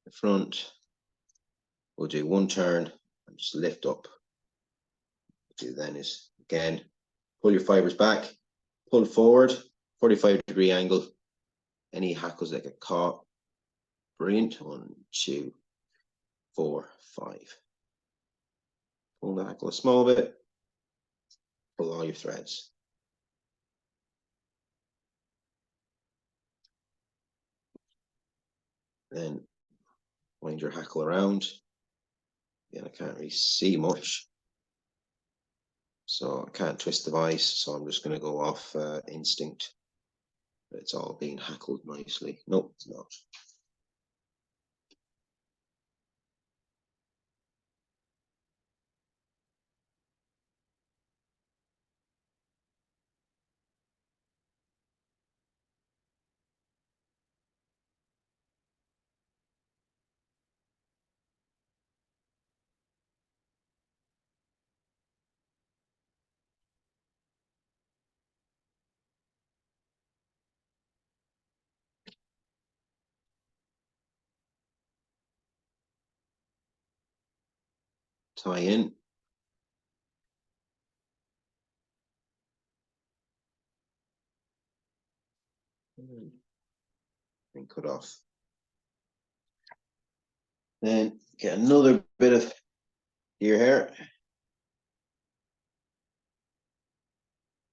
The front, we'll do one turn and just lift up. What we'll do then is, again, pull your fibers back, pull forward, 45-degree angle. Any hackles that get caught. Brilliant. 1, 2, 4, 5. Pull the hackle a small bit. Pull all your threads. Then wind your hackle around. Again, I can't really see much, so I can't twist the vise, so I'm just going to go off instinct. It's all being hackled nicely. Nope, it's not. Tie in. And cut off. Then get another bit of deer hair.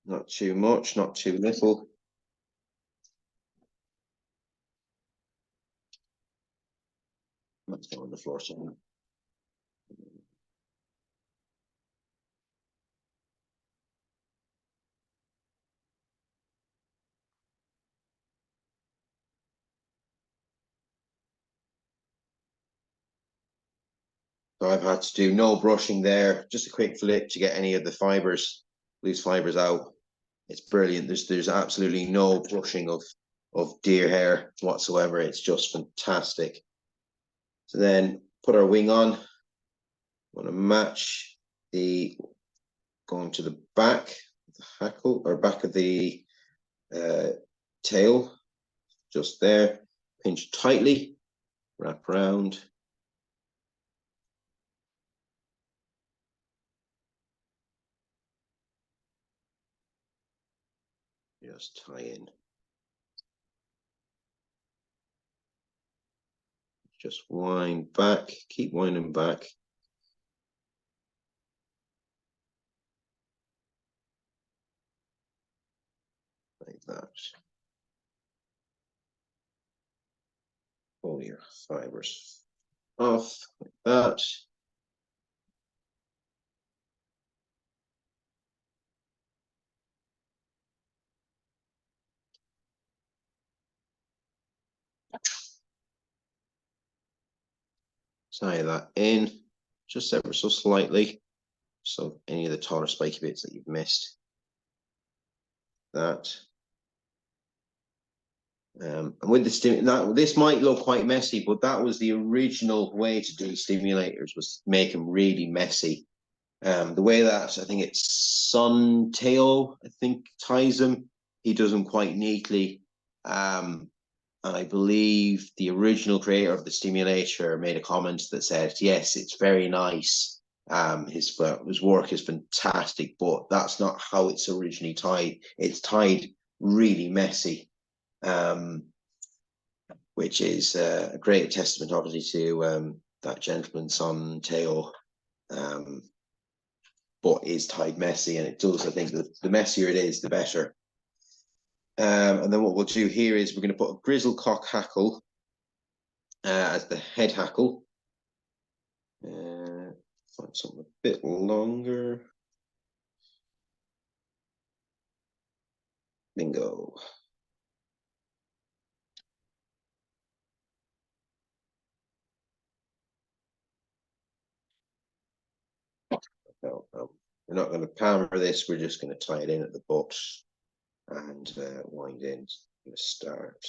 Not too much, not too little. Let's go on the floor somewhere. So I've had to do no brushing there, just a quick flick to get any of the fibers, loose fibers out. It's brilliant. There's absolutely no brushing of deer hair whatsoever. It's just fantastic. So then put our wing on. Want to match going to the back of the hackle, or back of the tail, just there, pinch tightly, wrap around. Just tie in. Just wind back, keep winding back. Like that. Pull your fibers off like that. Tie that in just ever so slightly, so any of the taller spiky bits that you've missed. That. And with the this might look quite messy, but that was the original way to do stimulators, was to make them really messy. The way that I think it's Suntail, I think, ties them, he does them quite neatly. And I believe the original creator of the stimulator made a comment that said, yes, it's very nice. His work is fantastic, but that's not how it's originally tied. It's tied really messy, which is a great testament, obviously, to that gentleman's Suntail. But is tied messy, and it does, I think, the messier it is, the better. And then what we'll do here is we're going to put a grizzlecock hackle as the head hackle. Find something a bit longer. Bingo. No, we're not going to palmer this, we're just going to tie it in at the butt and wind in. I'm going to start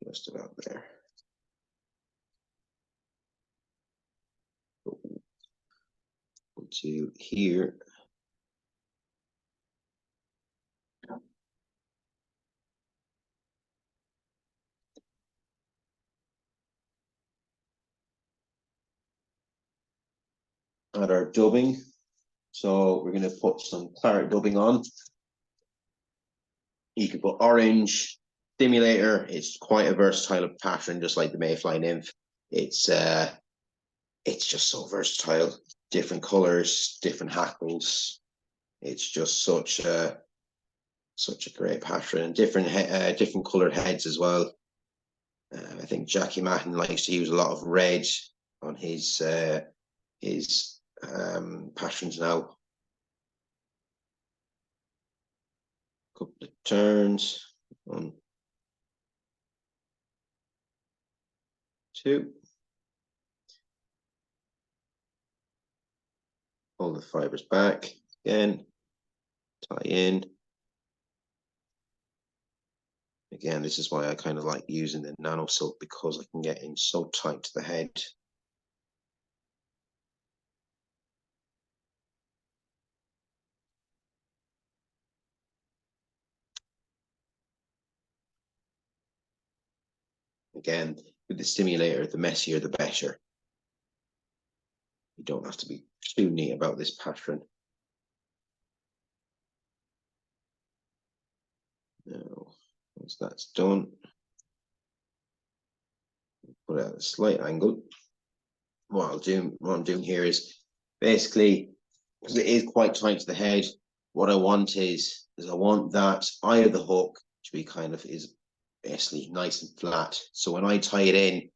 just about there. To here. Add our dubbing. So we're going to put some claret dubbing on. You can put orange, Stimmulator. It's quite a versatile pattern, just like the Mayfly nymph. It's just so versatile. Different colors, different hackles. It's just such a great pattern. Different colored heads as well. I think Jackie Matten likes to use a lot of red on his patterns now. Couple of turns. 1, 2. Pull the fibers back again. Tie in. Again, this is why I kind of like using the nano silk, because I can get in so tight to the head. Again, with the stimulator, the messier the better. You don't have to be too neat about this pattern. Now, once that's done, put it at a slight angle. What I'm doing here is basically, because it is quite tight to the head, what I want is I want that eye of the hook to be kind of is basically nice and flat. So when I tie it in,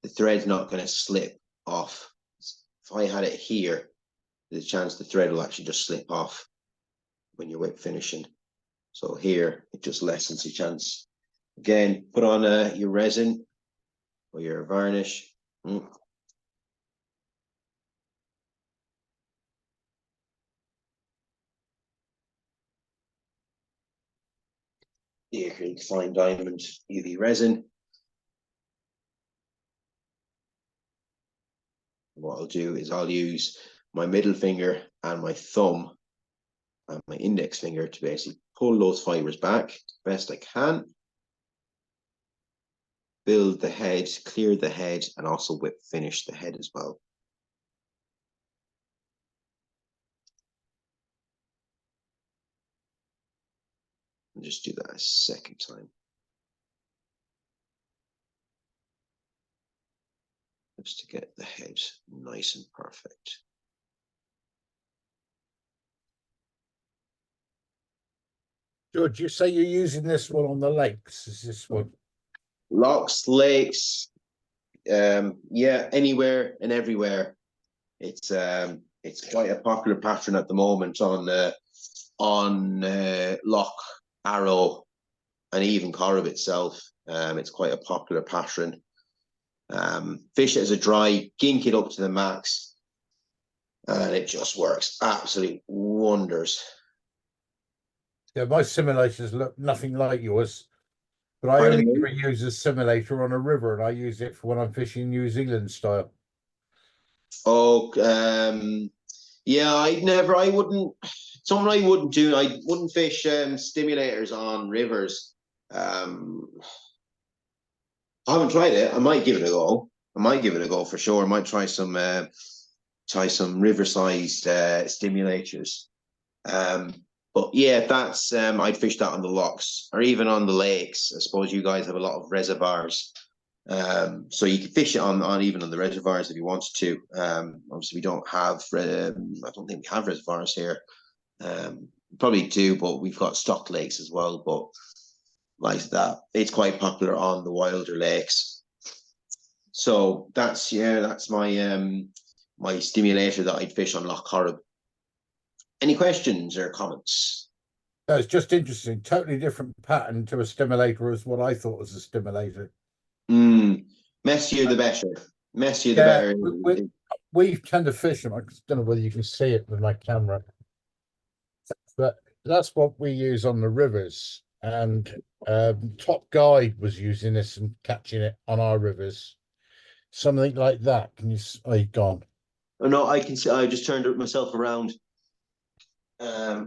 the thread's not going to slip off. If I had it here, there's a chance the thread will actually just slip off when you're whip finishing. So here, it just lessens the chance. Again, put on your resin or your varnish. Here, fine diamond UV resin. What I'll do is I'll use my middle finger and my thumb and my index finger to basically pull those fibers back best I can. Build the head, clear the head, and also whip finish the head as well. And just do that a second time. Just to get the head nice and perfect. George, you say you're using this one on the lakes. Is this one? Lochs, lakes, yeah, anywhere and everywhere. It's quite a popular pattern at the moment on Loch, Arrow, and even Corrib itself. It's quite a popular pattern. Fish it as a dry, gink it up to the max, and it just works absolute wonders. Yeah, my simulators look nothing like yours, but I only ever use a simulator on a river, and I use it for when I'm fishing New Zealand style. Oh, yeah, I wouldn't, something I wouldn't do, I wouldn't fish stimulators on rivers. I haven't tried it. I might give it a go. I might give it a go for sure. I might try some river-sized stimulators. But yeah, that's I'd fish that on the lochs or even on the lakes. I suppose you guys have a lot of reservoirs. So you can fish it on even on the reservoirs if you wanted to. Obviously we don't have I don't think we have reservoirs here. Probably do, but we've got stocked lakes as well. But like that, it's quite popular on the wilder lakes. So that's my my stimulator that I'd fish on Loch Corrib. Any questions or comments? No, it's just interesting. Totally different pattern to a stimulator as what I thought was a stimulator. Messier the better. Messier the better. We tend to fish them. I don't know whether you can see it with my camera, but that's what we use on the rivers. And Top Guide was using this and catching it on our rivers. Something like that. Can you? Oh, you've gone. Oh no, I can see. I just turned myself around.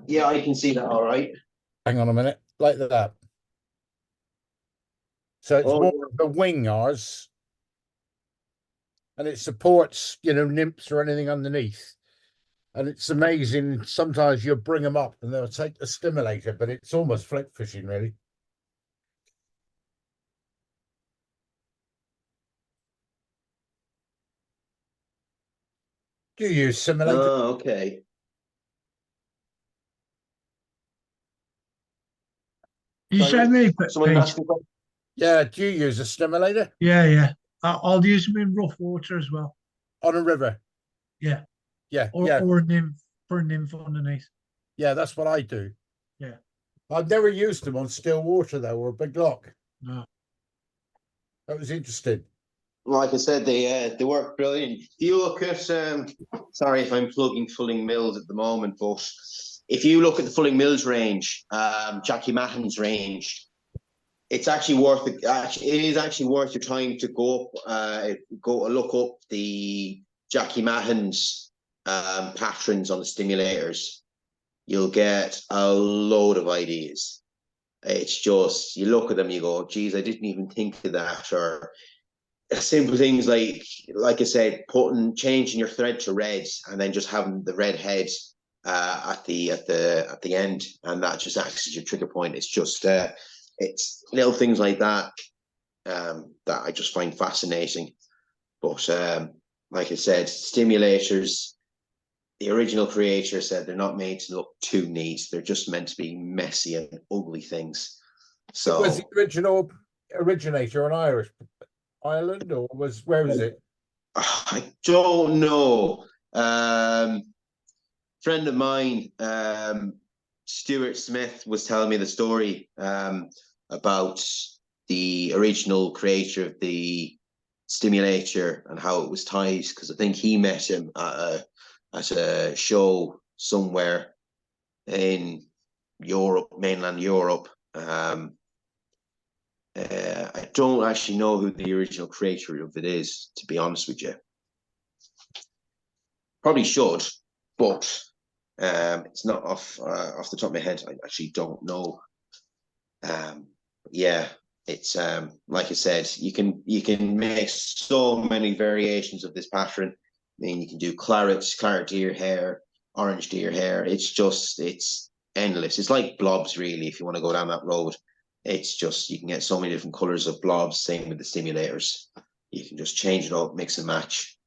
Yeah, I can see that. All right. Hang on a minute, like that. So it's more of a wing ours, and it supports, nymphs or anything underneath. And it's amazing. Sometimes you'll bring them up and they'll take the stimulator, but it's almost flip fishing, really. Do you use simulator? Oh, okay. You send me, Someone Pete? asking. Yeah, do you use a stimulator Yeah. I'll use them in rough water as well. on a river? Yeah. Yeah, Or a nymph, for a nymph underneath. Yeah, that's what I do. Yeah. I've never used them on still water though, or a big loch. No. That was interesting. Like I said, they work brilliant. If you look at sorry if I'm plugging Fulling Mills at the moment, but if you look at the Fulling Mills range, Jackie Mahon's range, it's actually worth it. It is actually worth your time to go look up the Jackie Mahon's patterns on the stimulators. You'll get a load of ideas. It's just, you look at them, you go, geez, I didn't even think of that. Or simple things like I said, changing your thread to red and then just having the red head at the end, and that just acts as your trigger point. It's just it's little things like that that I just find fascinating. But like I said, stimulators, the original creator said they're not made to look too neat. They're just meant to be messy and ugly things. So was the original originator in Ireland, or where was it? I don't know. Friend of mine, Stuart Smith, was telling me the story about the original creator of the stimulator and how it was tied, because I think he met him at a show somewhere in Europe, mainland Europe. I don't actually know who the original creator of it is, to be honest with you. Probably should, but it's not off the top of my head. I actually don't know. Yeah, it's like I said, you can make so many variations of this pattern. I mean, you can do claret deer hair, orange deer hair. It's endless. It's like blobs, really, if you want to go down that road. It's just, you can get so many different colors of blobs. Same with the stimulators. You can just change it up, mix and match.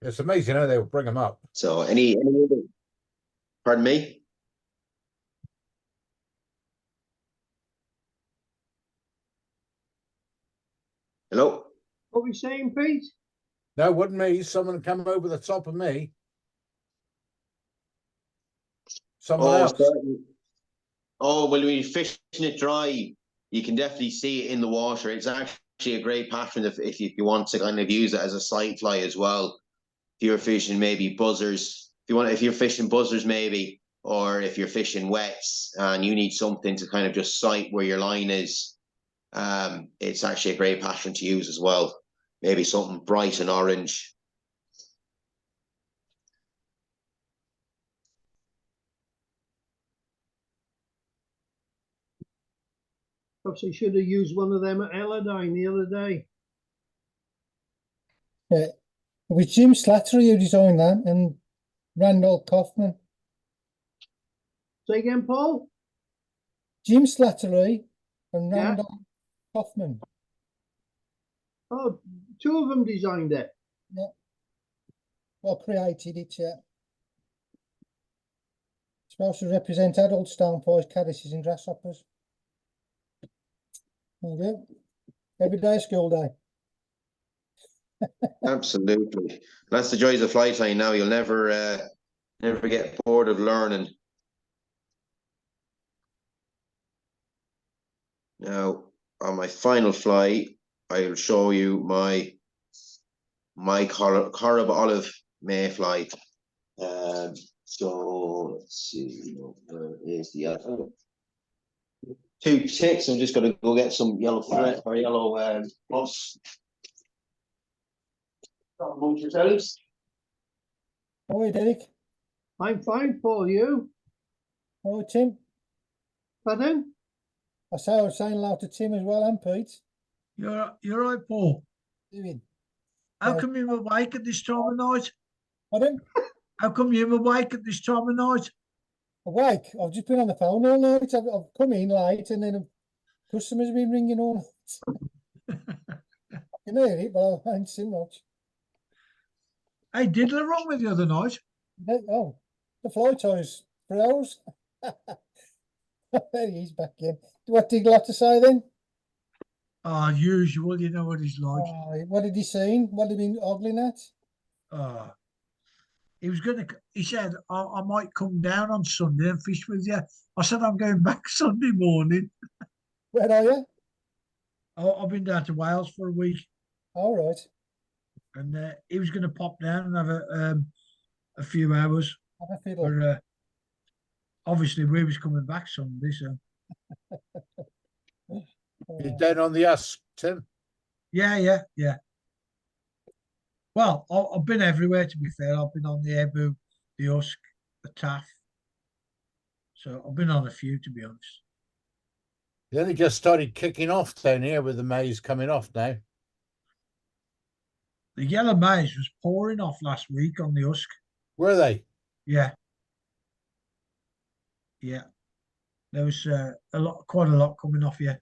It's amazing how they will bring them up. So any other, pardon me? Hello? What are we saying, Pete? No, wouldn't me. Someone come over the top of me. Someone else. Certainly. Oh, well, when you're fishing it dry, you can definitely see it in the water. It's actually a great pattern if you want to kind of use it as a sight fly as well. If you're fishing maybe buzzers, if you're fishing buzzers maybe, or if you're fishing wets and you need something to kind of just sight where your line is, it's actually a great pattern to use as well. Maybe something bright and orange. Perhaps I should have used one of them at Eladine the other day. Yeah. It was Jim Slattery who designed that, and Randall Kaufman. Say again, Paul? Jim Slattery and Yeah. Randall Kaufman. Oh, two of them designed it. Well, created it, yeah. It's supposed to represent adult stoneflies, caddises, and grasshoppers. There you go. Every day school day. Absolutely. That's the joys of fly tying now. You'll never get bored of learning. Now, on my final fly, I will show you my Corrib Olive Mayfly. So let's see, where is the other? 2 ticks. I'm just going to go get some yellow thread or yellow gloss. Amongst yourselves. Oh, Derek. I'm fine, Paul. You? Oh, Tim. Pardon? I was saying hello to Tim as well, and Pete. You're right, Paul. Doing. How come you're awake at this time of night? Pardon? How come you're awake at this time of night? Awake. I've just been on the phone all night. I've come in late, and then customers have been ringing all night. I can hear it, but I ain't seen much. Hey, Diddler wrong with the other night. Oh, the fly toys froze. There he is back in. What did you have to say then? Usual, you know what he's like. What did he say? What had he been ogling at? He said, I might come down on Sunday and fish with you. I said, I'm going back Sunday morning. Where are you? I've been down to Wales for a week. All right. And he was going to pop down and have a few hours. Have a fiddle. But obviously, we was coming back Sunday, so. You're down on the us, Tim? Yeah. Well, I've been everywhere, to be fair. I've been on the Ebu, the Usk, the Taff. So I've been on a few, to be honest. They only just started kicking off down here with the maize coming off now. The yellow maize was pouring off last week on the Usk. Were they? Yeah. There was quite a lot coming off here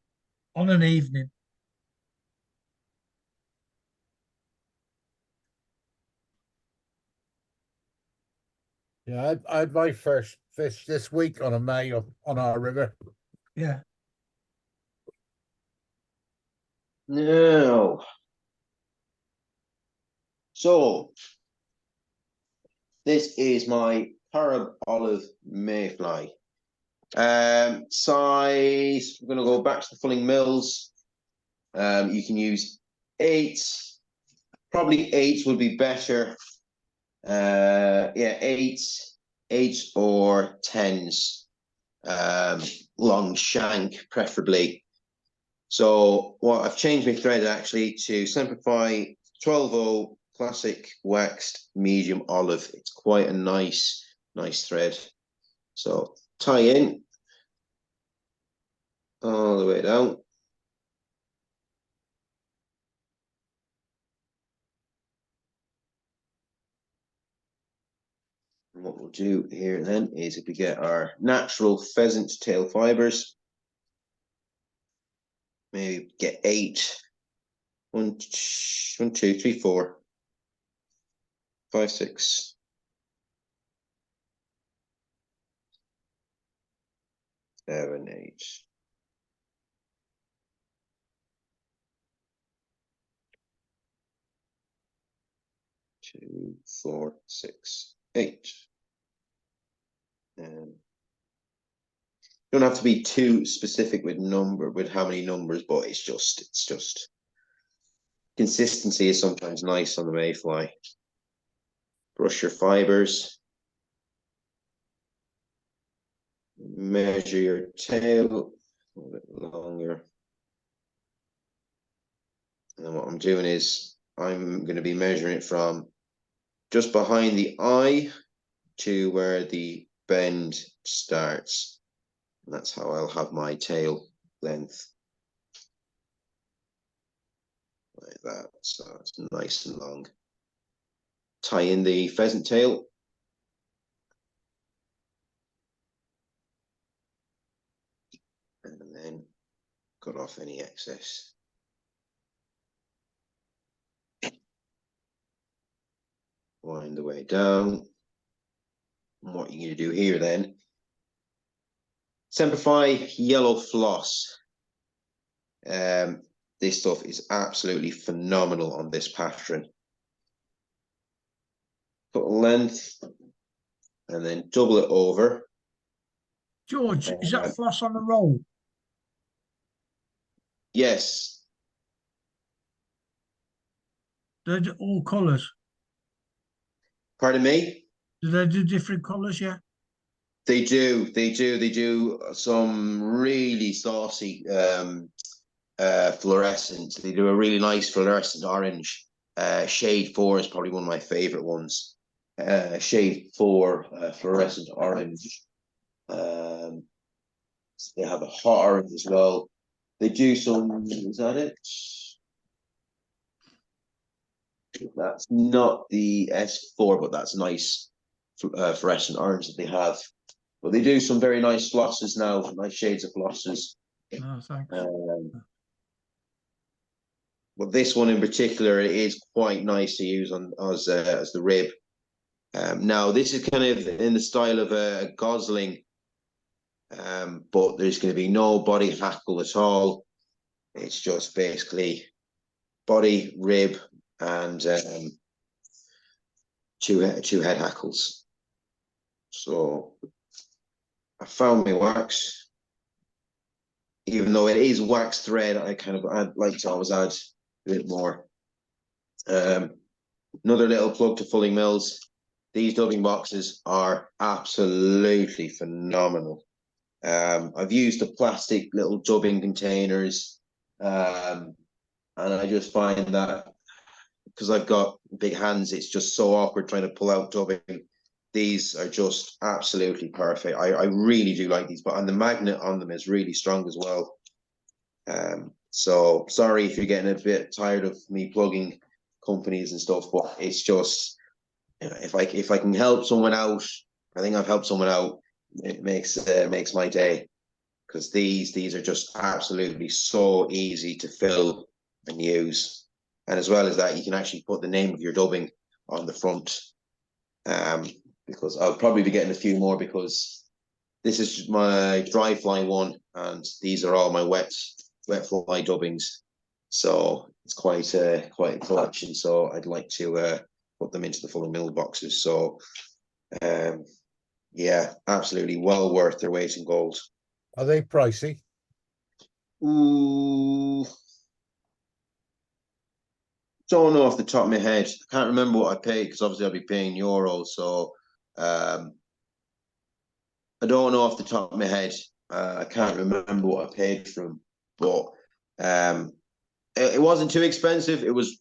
on an evening. Yeah, I had my first fish this week on a May on our river. Yeah. No. So this is my Corrib Olive Mayfly. Size, we're going to go back to the fulling mills. You can use 8s. Probably 8s would be better. 8s or 10s. Long shank, preferably. So what I've changed my thread actually to simplify 12-0 classic waxed medium olive. It's quite a nice thread. So tie in all the way down. And what we'll do here then is if we get our natural pheasant tail fibers, maybe get 8. 1, 2, 3, 4, 5, 6. 7, 8. 2, 4, 6, 8. And don't have to be too specific with how many numbers, but it's just consistency is sometimes nice on the mayfly. Brush your fibers. Measure your tail a little bit longer. And what I'm doing is I'm going to be measuring it from just behind the eye to where the bend starts. And that's how I'll have my tail length. Like that. So it's nice and long. Tie in the pheasant tail. And then cut off any excess. Wind the way down. And what you're going to do here then, Semperfi yellow floss. This stuff is absolutely phenomenal on this pattern. Cut length and then double it over. George, is that floss on a roll? Yes. They're all colours. Pardon me? Do they do different colours, yeah? They do. They do some really saucy fluorescent. They do a really nice fluorescent orange. Shade 4 is probably one of my favorite ones. Shade 4 fluorescent orange. They have a hot orange as well. They do some, is that it? That's not the S4, but that's nice fluorescent orange that they have. But they do some very nice flosses now, nice shades of flosses. Oh, thanks. But this one in particular, it is quite nice to use on as the rib. Now this is kind of in the style of a Gosling, but there's going to be no body hackle at all. It's just basically body, rib, and two head hackles. So I found my wax. Even though it is wax thread, I'd like to always add a bit more. Another little plug to Fulling Mills. These dubbing boxes are absolutely phenomenal. I've used the plastic little dubbing containers, and I just find that because I've got big hands, it's just so awkward trying to pull out dubbing. These are just absolutely perfect. I really do like these, and the magnet on them is really strong as well. So sorry if you're getting a bit tired of me plugging companies and stuff, but it's just, if I can help someone out, I think I've helped someone out. It makes my day, because these are just absolutely so easy to fill and use. And as well as that, you can actually put the name of your dubbing on the front. Because I'll probably be getting a few more, because this is my dry fly one, and these are all my wet fly dubbings. So it's quite a collection. So I'd like to put them into the Fulling Mill boxes. So yeah, absolutely well worth their weight in gold. Are they pricey? Ooh, don't know off the top of my head. I can't remember what I paid, because obviously I'll be paying euros. So I don't know off the top of my head. I can't remember what I paid for them, but it wasn't too expensive. It was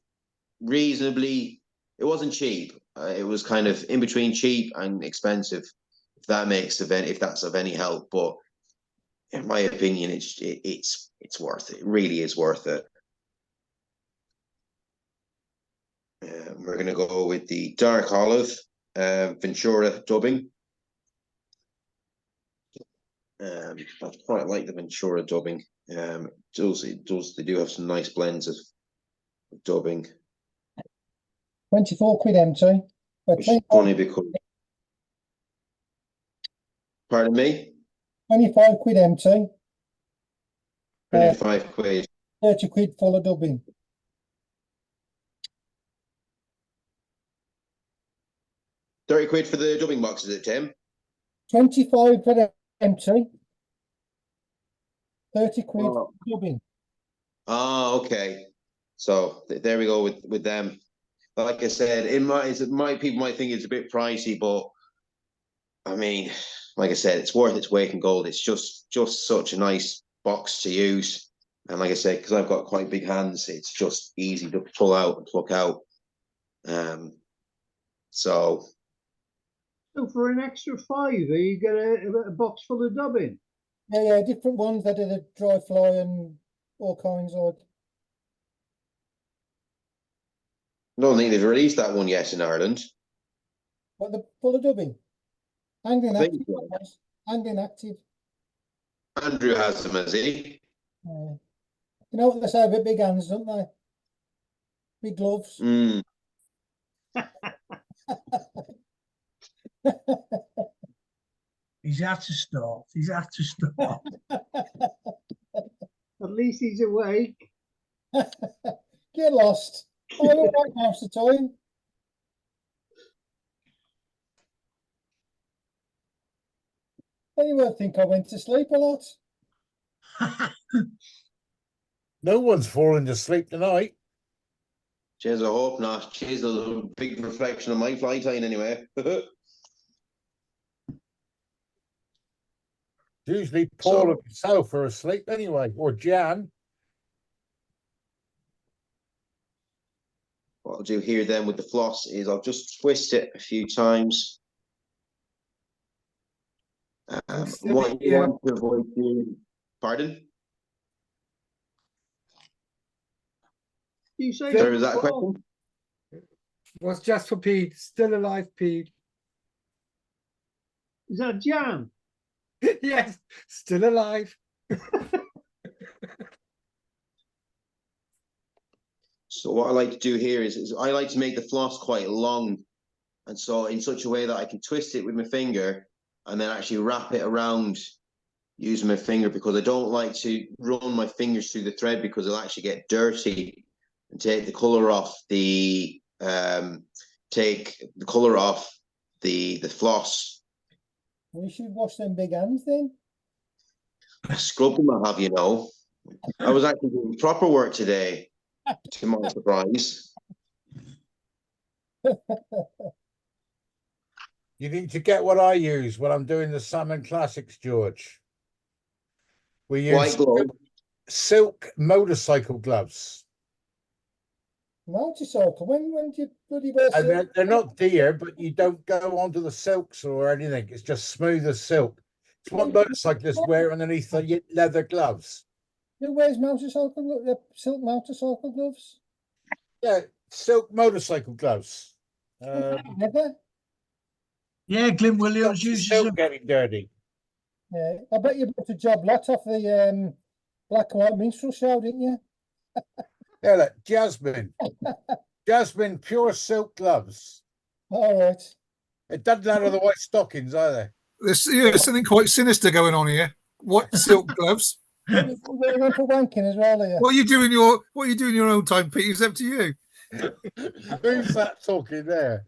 reasonably it wasn't cheap. It was kind of in between cheap and expensive, if that makes if that's of any help. But in my opinion, it's worth it. It really is worth it. We're going to go with the dark olive Ventura dubbing. I quite like the Ventura dubbing. They do have some nice blends of dubbing. 24 quid empty. But Which is funny because, pardon me? 25 quid empty. 25 quid. 30 quid full of dubbing. £30 for the dubbing box, is it, Tim? 25 for the empty. 30 quid Oh. dubbing. Oh, okay. So there we go with them. Like I said, people might think it's a bit pricey, but I mean, like I said, it's worth its weight in gold. It's just such a nice box to use, and like I said, because I've got quite big hands, it's just easy to pull out and pluck out. So for an extra £5, you get a box full of dubbing. Yeah, different ones that did a dry fly and all kinds of. I don't think they've released that one yet in Ireland. What, the full of dubbing? Angling I think active. so. Angling active. Andrew has them, has he? You know what they say about big hands, don't they? Big gloves. Mm. He's had to start. He's had to start. At least he's awake. Get lost. I don't like most of the time. Anyone think I went to sleep a lot? No one's falling asleep tonight. Cheers, I hope not. Cheers, a big reflection of my flight time anyway. Usually Paul and myself are asleep anyway, or Jan. What I'll do here then with the floss is I'll just twist it a few times. What you want to avoid doing? Pardon? You say Sorry, was that a question? Was just for Pete. Still alive, Pete. Is that Jan? Yes, still alive. So what I like to do here is I like to make the floss quite long, and so in such a way that I can twist it with my finger and then actually wrap it around using my finger, because I don't like to run my fingers through the thread because it'll actually get dirty and take the color off the floss. Well, you should wash them big hands then. Scrub them, I have, you know. I was actually doing proper work today, to my surprise. You need to get what I use when I'm doing the Salmon Classics, George. We use White glove. silk motorcycle gloves. Motorcycle. When do you bloody wear And silk? they're not dear, but you don't go onto the silks or anything. It's just smooth as silk. It's what motorcyclists wear underneath the leather gloves. Who wears silk motorcycle gloves? Yeah, silk motorcycle gloves. Never. Yeah, Glyn Williams Stops the uses silk them. getting dirty. Yeah, I bet you bought a job lot off the Black and White Minstrel Show, didn't you? Yeah, look, Jasmine. Jasmine pure silk gloves. All right. It doesn't matter the white stockings either. There's something quite sinister going on here. What silk gloves? We're going for wanking as well here. What you do in your own time, Pete? It's up to you. Who's that talking there?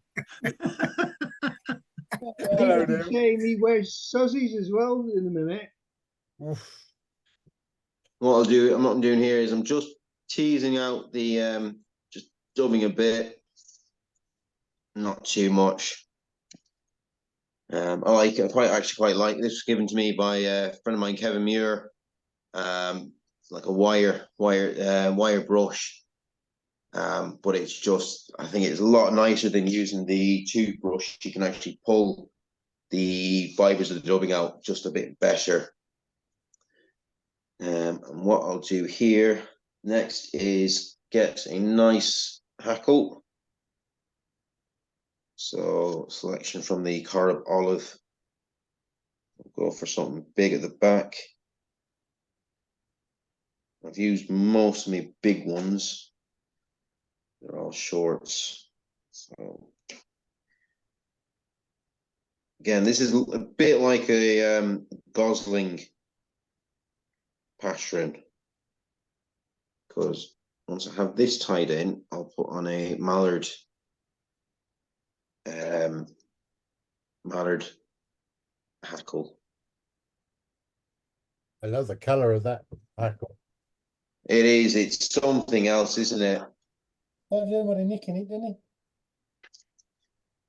Hello, He's saying he wears suzzies as well in a minute. Oof. What I'll do, what I'm doing here is I'm just teasing out the, just dubbing a bit, not too much. I quite like this. Was given to me by a friend of mine, Kevin Muir. Like a wire brush. But it's just, I think it's a lot nicer than using the toothbrush. You can actually pull the fibers of the dubbing out just a bit better. And what I'll do here next is get a nice hackle. So selection from the Corrib Olive. We'll go for something big at the back. I've used most of my big ones. They're all shorts. So again, this is a bit like a Gosling pattern, because once I have this tied in, I'll put on a mallard hackle. I love the color of that hackle. It is. It's something else, isn't it? Everybody nicking it, didn't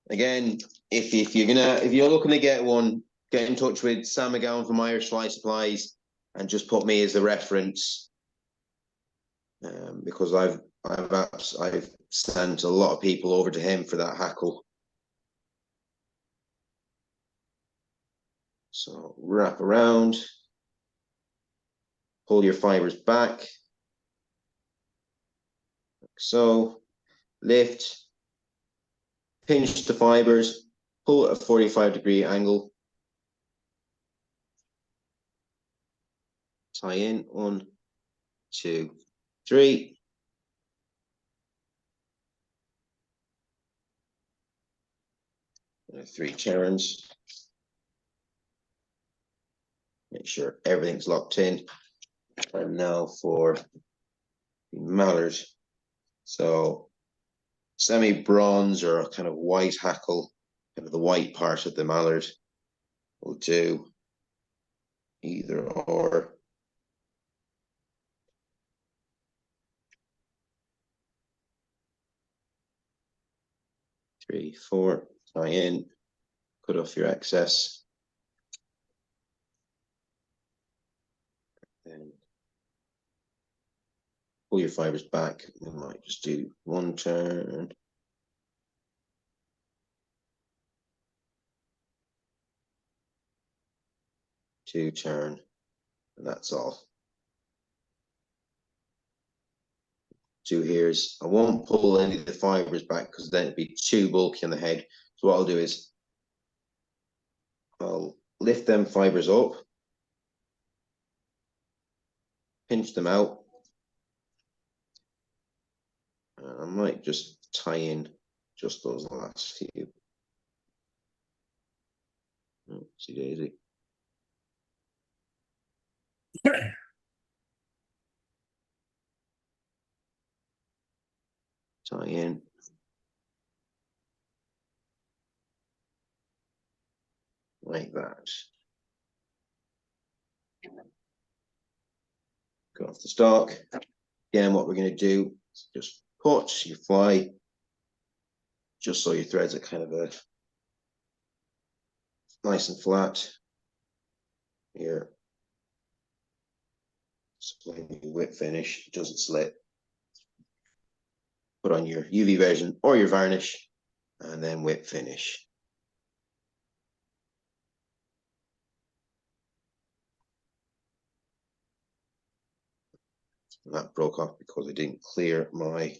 he? Again, if you're looking to get one, get in touch with Sam McGowan from Irish Fly Supplies and just put me as the reference, because I've sent a lot of people over to him for that hackle. So wrap around, pull your fibers back, like so, lift, pinch the fibers, pull at a 45-degree angle, tie in 1, 2, 3. And 3 turns. Make sure everything's locked in. And now for the mallard. So semi-bronze or a kind of white hackle, kind of the white part of the mallard, will do either or. Three, 4, tie in, cut off your excess. Then pull your fibers back. We might just do 1 turn. 2 turn, and that's all. 2 here is, I won't pull any of the fibers back because then it'd be too bulky on the head. So what I'll do is I'll lift them fibers up, pinch them out, and I might just tie in just those last few. Oopsie daisy. Tie in. Like that. Go off the stalk. Again, what we're going to do is just put your fly just so your threads are kind of nice and flat. Here. Supply your whip finish, it doesn't slit. Put on your UV version or your varnish, and then whip finish. And that broke off because I didn't clear my.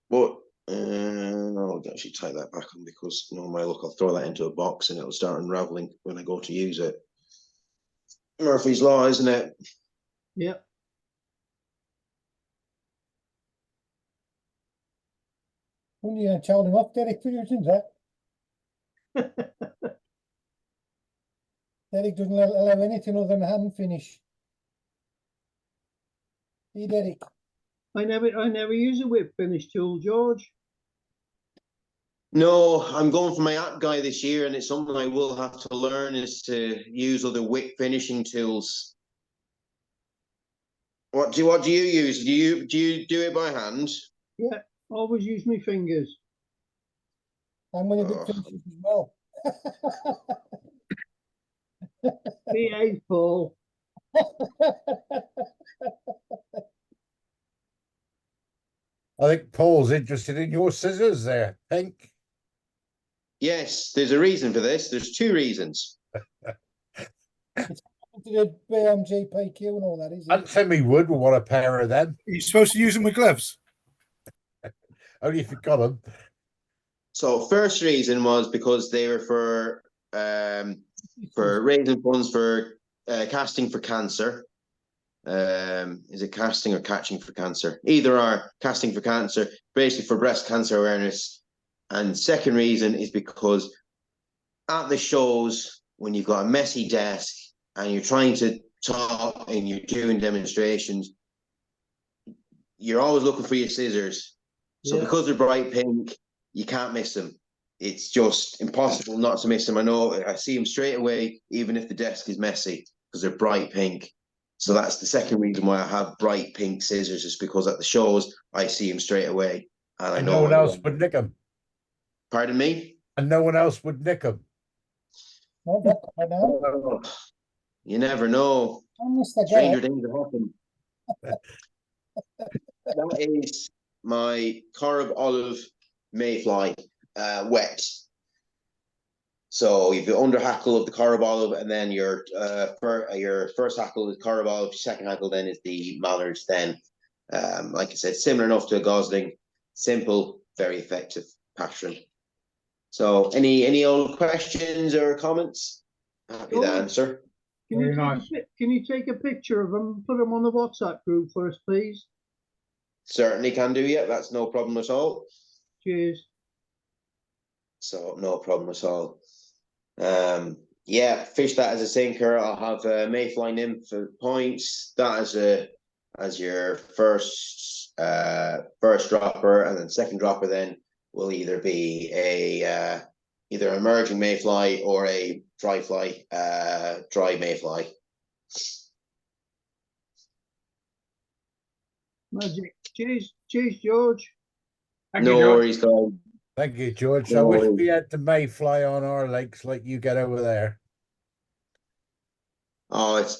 But I'll actually tie that back on because no my luck, I'll throw that into a box and it'll start unraveling when I go to use it. Murphy's Law, isn't it? Yep. Wouldn't you have told him off, Derek, for using that? Derek doesn't allow anything other than hand finish. Hey, Derek. I never use a whip finish tool, George. No, I'm going for my app guy this year, and it's something I will have to learn is to use other whip finishing tools. What do you use? Do you do it by hand? Yeah, always use my fingers. I'm going to do finishes as well. Behave, Paul. I think Paul's interested in your scissors there, Pink. Yes, there's a reason for this. There's two reasons. To the BMG PQ and all that, is And it? Timmy Wood will want a pair of them, You're supposed to use them with gloves. only if you got them. So first reason was because they were for raising funds for casting for cancer. Is it casting or catching for cancer? Either are casting for cancer, basically for breast cancer awareness. And second reason is because at the shows, when you've got a messy desk and you're trying to talk and you're doing demonstrations, you're always looking for your scissors. So Yeah. because they're bright pink, you can't miss them. It's just impossible not to miss them. I know I see them straight away, even if the desk is messy, because they're bright pink. So that's the second reason why I have bright pink scissors, is because at the shows I see them straight away, and I And know no one what else would nick them. Pardon me? And no one else would nick them. Not that I know. You never know. Unless they Stranger go. things have happened. That is my Corrib Olive Mayfly wet. So you've the under hackle of the Corrib Olive, and then your first hackle is Corrib Olive, second hackle then is the Mallards. Then, like I said, similar enough to a Gosling, simple, very effective pattern. So, any old questions or comments? Happy to answer. Can you take a picture of them and put them on the WhatsApp group for us, please? Certainly can do. Yeah, that's no problem at all. Cheers. So no problem at all. Yeah, fish that as a sinker. I'll have a Mayfly nymph for points. That as your first dropper, and then second dropper then will either be a either emerging Mayfly or a dry Mayfly. Magic. Cheers, George. No worries, guys. Thank you, George. No I wish worries. we had the Mayfly on our lakes like you get over there. Oh, it's